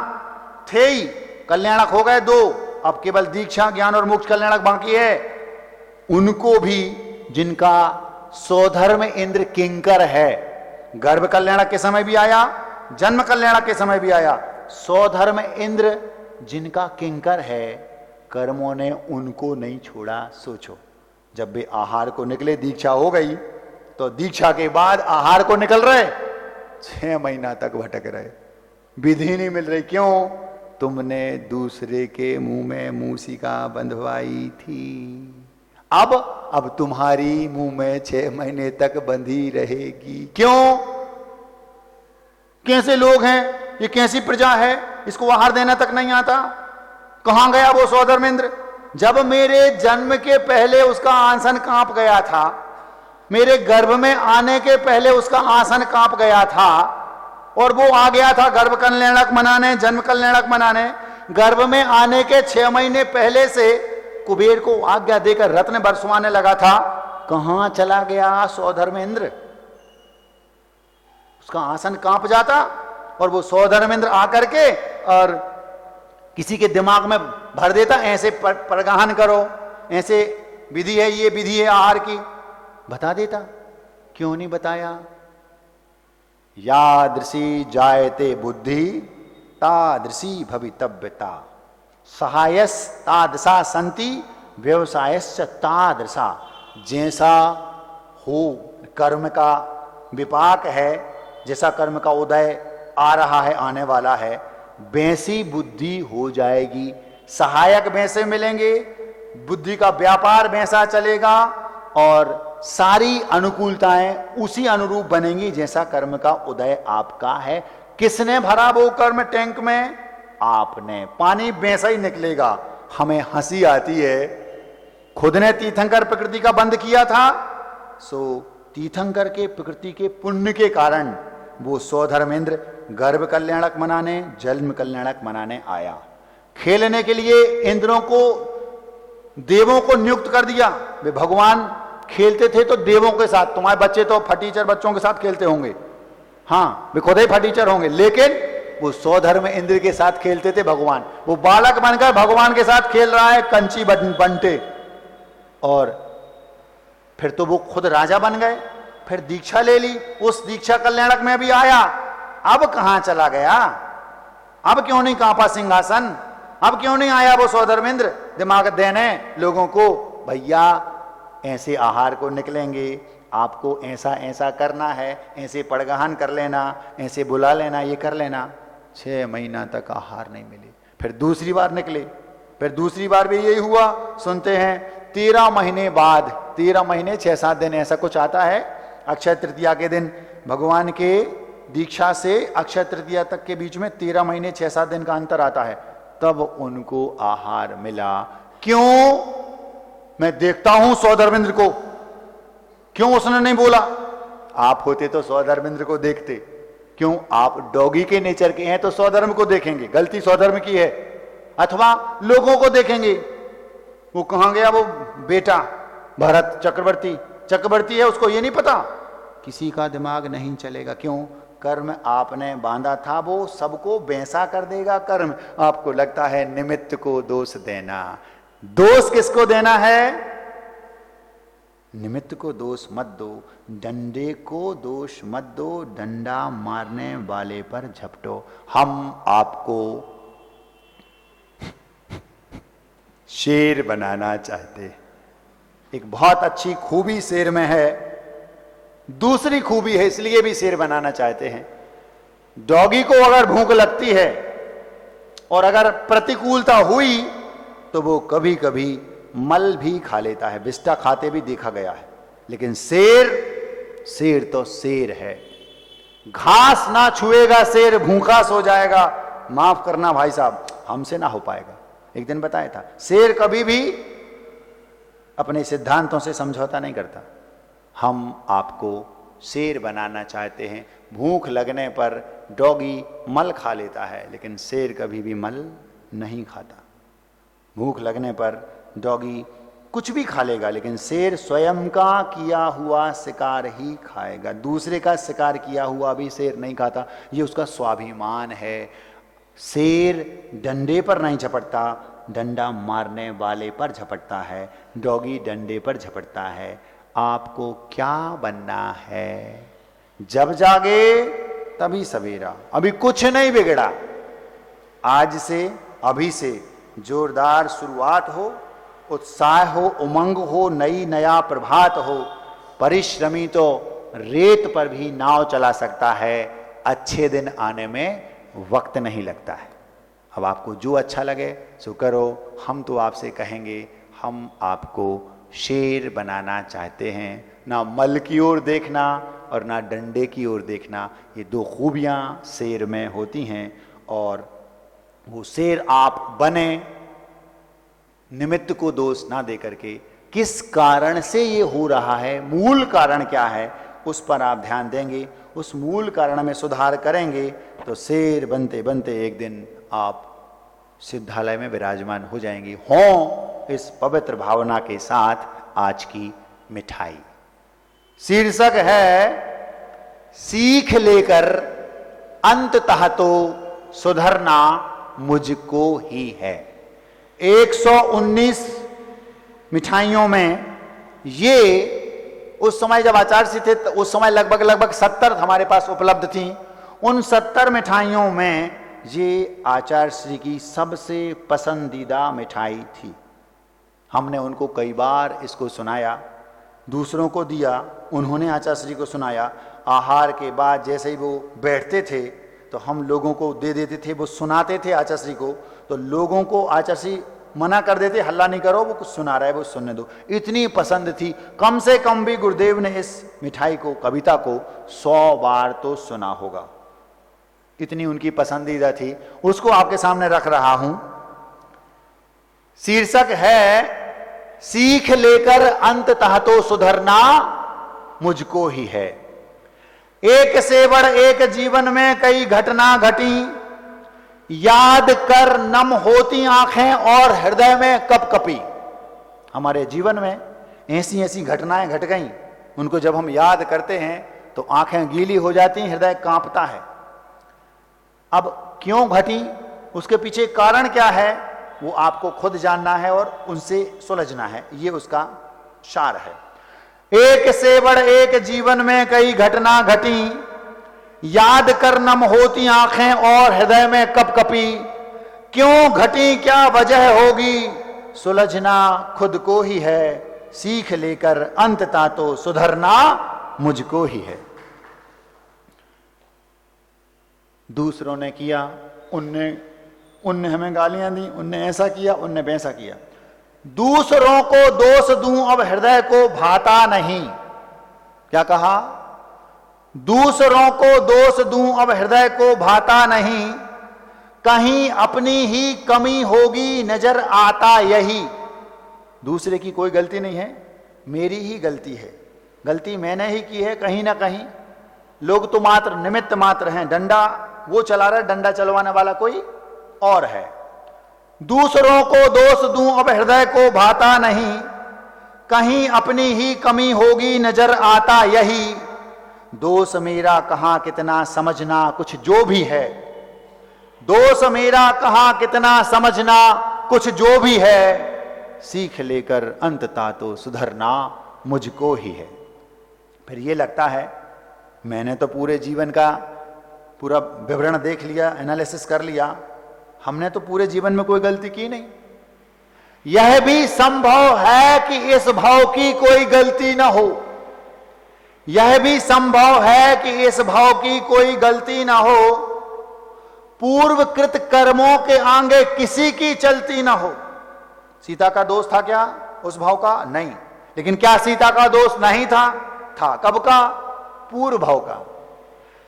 थे ही। कल्याणक हो गए 2, अब केवल दीक्षा ज्ञान और मोक्ष कल्याणक बाकी है। उनको भी, जिनका स्वधर्म इंद्र किंकर है, गर्भ कल्याणक के समय भी आया, जन्म कल्याणक के समय भी आया। स्वधर्म इंद्र जिनका किंकर है, कर्मों ने उनको नहीं छोड़ा। सोचो, जब वे आहार को निकले, दीक्षा हो गई, तो दीक्षा के बाद आहार को निकल रहे, 6 महीना तक भटक रहे, विधि नहीं मिल रही। क्यों? तुमने दूसरे के मुंह में मूसिका बंधवाई थी। अब तुम्हारी मुंह में 6 महीने तक बंधी रहेगी। क्यों? कैसे लोग हैं ये, कैसी प्रजा है, इसको आहार देना तक नहीं आता। कहां गया वो सौधर्मेंद्र? जब मेरे जन्म के पहले उसका आसन कांप गया था, मेरे गर्भ में आने के पहले उसका आसन कांप गया था, और वो आ गया था गर्भ कल्याणक मनाने, जन्म कल्याणक मनाने। गर्भ में आने के 6 महीने पहले से कुबेर को आज्ञा देकर रत्न बरसवाने लगा था। कहां चला गया सौधर्मेंद्र? उसका आसन कांप जाता और वो सौधर्मेंद्र आकर के और किसी के दिमाग में भर देता, ऐसे परगाहन करो, ऐसे विधि है, ये विधि है आहार की, बता देता। क्यों नहीं बताया? यादृशी जायते बुद्धि तादृशी भवितव्यता, सहायस तादृशा संति व्यवसायश्च तादृशा। जैसा हो कर्म का विपाक है, जैसा कर्म का उदय आ रहा है, आने वाला है, वैसी बुद्धि हो जाएगी। सहायक वैसे मिलेंगे, बुद्धि का व्यापार वैसा चलेगा, और सारी अनुकूलताएं उसी अनुरूप बनेंगी जैसा कर्म का उदय आपका है। किसने भरा वो कर्म टैंक में? आपने। पानी वैसा ही निकलेगा। हमें हंसी आती है, खुद ने तीर्थंकर प्रकृति का बंद किया था, सो तीर्थंकर के प्रकृति के पुण्य के कारण वो सौधर्मेंद्र गर्भ कल्याणक मनाने, जन्म कल्याणक मनाने आया। खेलने के लिए इंद्रों को, देवों को नियुक्त कर दिया। वे भगवान खेलते थे तो देवों के साथ, तुम्हारे बच्चे तो फटीचर बच्चों के साथ खेलते होंगे, हाँ वे खुद ही फटीचर होंगे, लेकिन वो सौधर्म इंद्र के साथ खेलते थे भगवान। वो बालक बनकर भगवान के साथ खेल रहा है, कंची बंटे, और फिर तो वो खुद राजा बन गए। फिर दीक्षा ले ली, उस दीक्षा कल्याणक में भी आया। अब कहां चला गया? अब क्यों नहीं कांपा सिंहासन? अब क्यों नहीं आया वो सौधर्मेंद्र दिमाग देने लोगों को? भैया ऐसे आहार को निकलेंगे, आपको ऐसा ऐसा करना है, ऐसे पड़गहन कर लेना, ऐसे बुला लेना, ये कर लेना। 6 महीना तक आहार नहीं मिले। फिर दूसरी बार निकले, फिर दूसरी बार भी यही हुआ। सुनते हैं 13 महीने बाद, 13 महीने 6-7 दिन ऐसा कुछ आता है। अक्षय तृतीया के दिन, भगवान के दीक्षा से अक्षय तृतीया तक के बीच में 13 महीने 6-7 दिन का अंतर आता है, तब उनको आहार मिला। क्यों? मैं देखता हूं सौधर्मेंद्र को, क्यों उसने नहीं बोला? आप होते तो सौधर्मेंद्र को देखते। क्यों? आप डॉगी के नेचर के हैं तो सौधर्म को देखेंगे, गलती सौधर्म की है, अथवा लोगों को देखेंगे। वो कहां गया वो बेटा भरत चक्रवर्ती है, उसको ये नहीं पता? किसी का दिमाग नहीं चलेगा। क्यों? कर्म आपने बांधा था, वो सबको वैसा कर देगा कर्म। आपको लगता है निमित्त को दोष देना। दोष किसको देना है? निमित्त को दोष मत दो, डंडे को दोष मत दो, डंडा मारने वाले पर झपटो। हम आपको शेर बनाना चाहते। एक बहुत अच्छी खूबी शेर में है, दूसरी खूबी है, इसलिए भी शेर बनाना चाहते हैं। डॉगी को अगर भूख लगती है और अगर प्रतिकूलता हुई तो वो कभी कभी मल भी खा लेता है, बिस्टा खाते भी देखा गया है। लेकिन शेर तो शेर है। घास ना छुएगा शेर, भूखा सो जाएगा। माफ करना भाई साहब, हमसे ना हो पाएगा। एक दिन बताया था, शेर कभी भी अपने सिद्धांतों से समझौता नहीं करता। हम आपको शेर बनाना चाहते हैं। भूख लगने पर डॉगी मल खा लेता है, लेकिन शेर कभी भी मल नहीं खाता। भूख लगने पर डॉगी कुछ भी खा लेगा, लेकिन शेर स्वयं का किया हुआ शिकार ही खाएगा। दूसरे का शिकार किया हुआ भी शेर नहीं खाता। ये उसका स्वाभिमान है। शेर डंडे पर नहीं झपटता, डंडा मारने वाले पर झपटता है। डॉगी डंडे पर झपटता है। आपको क्या बनना है? जब जागे तभी सवेरा। अभी कुछ नहीं बिगड़ा। आज से, अभी से जोरदार शुरुआत हो, उत्साह हो, उमंग हो, नया प्रभात हो। परिश्रमी तो रेत पर भी नाव चला सकता है, अच्छे दिन आने में वक्त नहीं लगता है। अब आपको जो अच्छा लगे सो करो। हम तो आपसे कहेंगे, हम आपको शेर बनाना चाहते हैं। ना मल की ओर देखना और ना डंडे की ओर देखना, ये दो खूबियां शेर में होती हैं। और वो शेर आप बने, निमित्त को दोष ना दे करके किस कारण से ये हो रहा है, मूल कारण क्या है, उस पर आप ध्यान देंगे, उस मूल कारण में सुधार करेंगे तो शेर बनते बनते एक दिन आप सिद्धालय में विराजमान हो जाएंगे। हों इस पवित्र भावना के साथ आज की मिठाई। शीर्षक है सीख लेकर अंततः तो सुधरना मुझको ही है। 119 मिठाइयों में ये उस समय जब आचार्य श्री थे तो उस समय लगभग 70 हमारे पास उपलब्ध थी। उन 70 मिठाइयों में ये आचार्य श्री की सबसे पसंदीदा मिठाई थी। हमने उनको कई बार इसको सुनाया, दूसरों को दिया, उन्होंने आचार्य श्री को सुनाया। आहार के बाद जैसे ही वो बैठते थे तो हम लोगों को दे देते थे, वो सुनाते थे आचार्य श्री को, तो लोगों को आचार्य श्री मना कर देते, हल्ला नहीं करो, वो कुछ सुना रहा है, वो सुनने दो। इतनी पसंद थी, कम से कम भी गुरुदेव ने इस मिठाई को, कविता को 100 बार तो सुना होगा, इतनी उनकी पसंदीदा थी। उसको आपके सामने रख रहा हूं। शीर्षक है सीख लेकर अंततः तो सुधरना मुझको ही है। एक से बढ़ एक जीवन में कई घटना घटी, याद कर नम होती आंखें और हृदय में कपकपी। हमारे जीवन में ऐसी ऐसी घटनाएं घट गईं, उनको जब हम याद करते हैं तो आंखें गीली हो जाती, हृदय कांपता है। अब क्यों घटी, उसके पीछे कारण क्या है, वो आपको खुद जानना है और उनसे सुलझना है, ये उसका सार है। एक से बढ़ एक जीवन में कई घटना घटी, याद कर नम होती आंखें और हृदय में कपकपी। क्यों घटी, क्या वजह होगी, सुलझना खुद को ही है। सीख लेकर अंततः तो सुधरना मुझको ही है। दूसरों ने किया, उनने हमें गालियां दी, उनने ऐसा किया, उनने वैसा किया। दूसरों को दोष दूं अब हृदय को भाता नहीं। क्या कहा, दूसरों को दोष दूं अब हृदय को भाता नहीं, कहीं अपनी ही कमी होगी नजर आता यही। दूसरे की कोई गलती नहीं है, मेरी ही गलती है, गलती मैंने ही की है कहीं ना कहीं। लोग तो मात्र निमित्त मात्र हैं, डंडा वो चला रहा है, डंडा चलवाने वाला कोई और है। दूसरों को दोष दूं अब हृदय को भाता नहीं, कहीं अपनी ही कमी होगी नजर आता यही। दोष मेरा कहां कितना समझना कुछ जो भी है, दोष मेरा कहां कितना समझना कुछ जो भी है। सीख लेकर अंततः तो सुधरना मुझको ही है। फिर ये लगता है मैंने तो पूरे जीवन का पूरा विवरण देख लिया, एनालिसिस कर लिया, हमने तो पूरे जीवन में कोई गलती की नहीं। यह भी संभव है कि इस भाव की कोई गलती ना हो, यह भी संभव है कि इस भाव की कोई गलती ना हो। पूर्वकृत कर्मों के आगे किसी की चलती ना हो। सीता का दोष था क्या उस भाव का? नहीं। लेकिन क्या सीता का दोष नहीं था? था। कब का? पूर्व भाव का।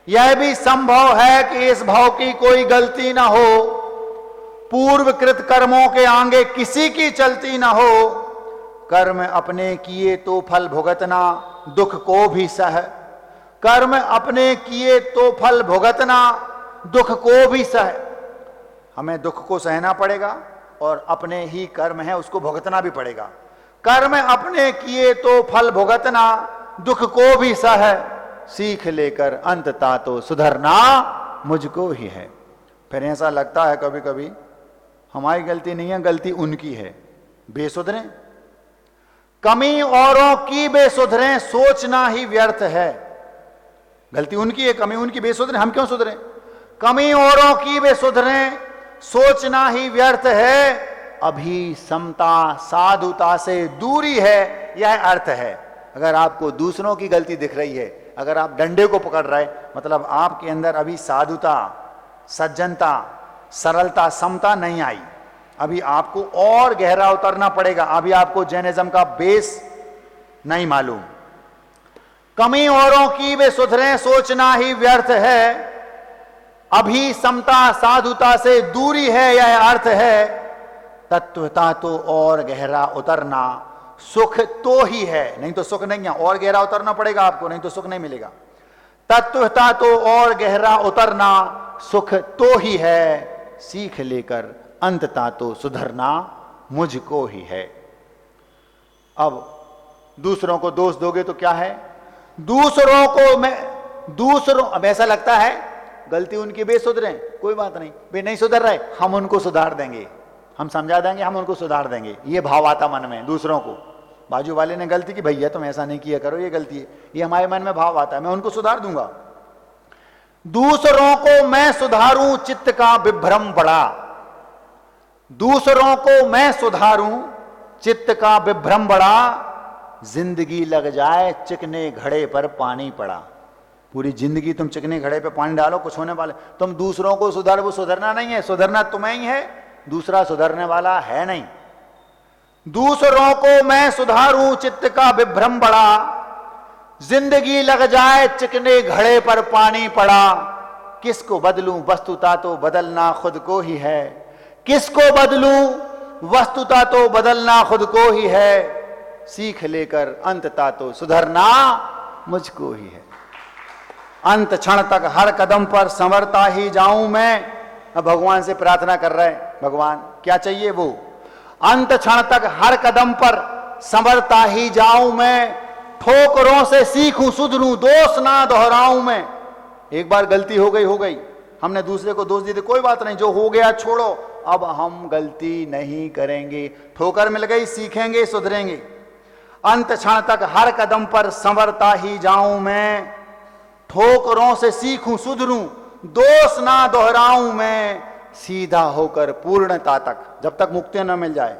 यह भी संभव है कि इस भाव की कोई गलती ना हो, पूर्वकृत कर्मों के आगे किसी की चलती ना हो। कर्म अपने किए तो फल भुगतना, दुख को भी सह। कर्म अपने किए तो फल भुगतना, दुख को भी सह। हमें दुख को सहना पड़ेगा और अपने ही कर्म है उसको भुगतना भी पड़ेगा। कर्म अपने किए तो फल भुगतना, दुख को भी सह। सीख लेकर अंततः तो सुधरना मुझको ही है। फिर ऐसा लगता है कभी कभी हमारी गलती नहीं है, गलती उनकी है। बेसुधरे, कमी औरों की बेसुधरे, सोचना ही व्यर्थ है। गलती उनकी है, कमी उनकी, बेसुधरे, हम क्यों सुधरे? कमी औरों की बेसुधरे, सोचना ही व्यर्थ है। अभी समता साधुता से दूरी है, यह अर्थ है। अगर आपको दूसरों की गलती दिख रही है, अगर आप डंडे को पकड़ रहे, मतलब आपके अंदर अभी साधुता, सज्जनता, सरलता, समता नहीं आई। अभी आपको और गहरा उतरना पड़ेगा। अभी आपको जैनिज्म का बेस नहीं मालूम। कमी औरों की वे सुधरे सोचना ही व्यर्थ है, अभी समता साधुता से दूरी है, यह अर्थ है। तत्वता तो और गहरा उतरना सुख तो ही है, नहीं तो सुख नहीं है। और गहरा उतरना पड़ेगा आपको, नहीं तो सुख नहीं मिलेगा। तत्वता तो और गहरा उतरना सुख तो ही है, सीख लेकर अंतता तो सुधरना मुझको ही है। अब दूसरों को दोष दोगे तो क्या है? दूसरों को अब ऐसा लगता है गलती उनकी बेसुधरे, कोई बात नहीं, वे नहीं सुधर रहे, हम उनको सुधार देंगे, हम समझा देंगे, हम उनको सुधार देंगे। ये भाव आता मन में दूसरों को। बाजू वाले ने गलती की, भैया तुम ऐसा नहीं किया करो, ये गलती है, ये हमारे मन में भाव आता है, मैं उनको सुधार दूंगा। दूसरों को मैं सुधारूं चित्त का विभ्रम बड़ा, दूसरों को मैं सुधारूं चित्त का विभ्रम बड़ा, जिंदगी लग जाए चिकने घड़े पर पानी पड़ा। पूरी जिंदगी तुम चिकने घड़े पे पानी डालो, कुछ होने वाले। तुम दूसरों को सुधार, वो सुधरना नहीं है, सुधरना तुम्हें ही है, दूसरा सुधरने वाला है नहीं। दूसरों को मैं सुधारूं चित्त का विभ्रम बड़ा, जिंदगी लग जाए चिकने घड़े पर पानी पड़ा। किसको बदलूं वस्तुता तो बदलना खुद को ही है, किसको बदलूं वस्तुता तो बदलना खुद को ही है, सीख लेकर अंतता तो सुधरना मुझको ही है। अंत क्षण तक हर कदम पर संवरता ही जाऊं मैं। अब भगवान से प्रार्थना कर रहे हैं, भगवान क्या चाहिए वो? अंत क्षण तक हर कदम पर संवरता ही जाऊं मैं, ठोकरों से सीखूं सुधरूं दोष ना दोहराऊं मैं। एक बार गलती हो गई, हमने दूसरे को दोष दिए थे, कोई बात नहीं, जो हो गया छोड़ो, अब हम गलती नहीं करेंगे। ठोकर मिल गई, सीखेंगे, सुधरेंगे। अंत क्षण तक हर कदम पर संवरता ही जाऊं मैं, ठोकरों से सीखूं सुधरूं दोष ना दोहराऊं मैं, सीधा होकर पूर्णता तक, जब तक मुक्ति न मिल जाए,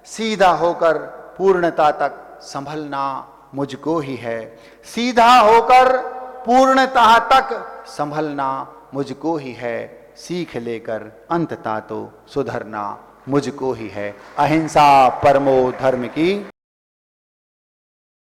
सीधा होकर पूर्णता तक संभलना मुझको ही है, सीधा होकर पूर्णता तक संभलना मुझको ही है, सीख लेकर अंतता तो सुधरना मुझको ही है। अहिंसा परमो धर्म की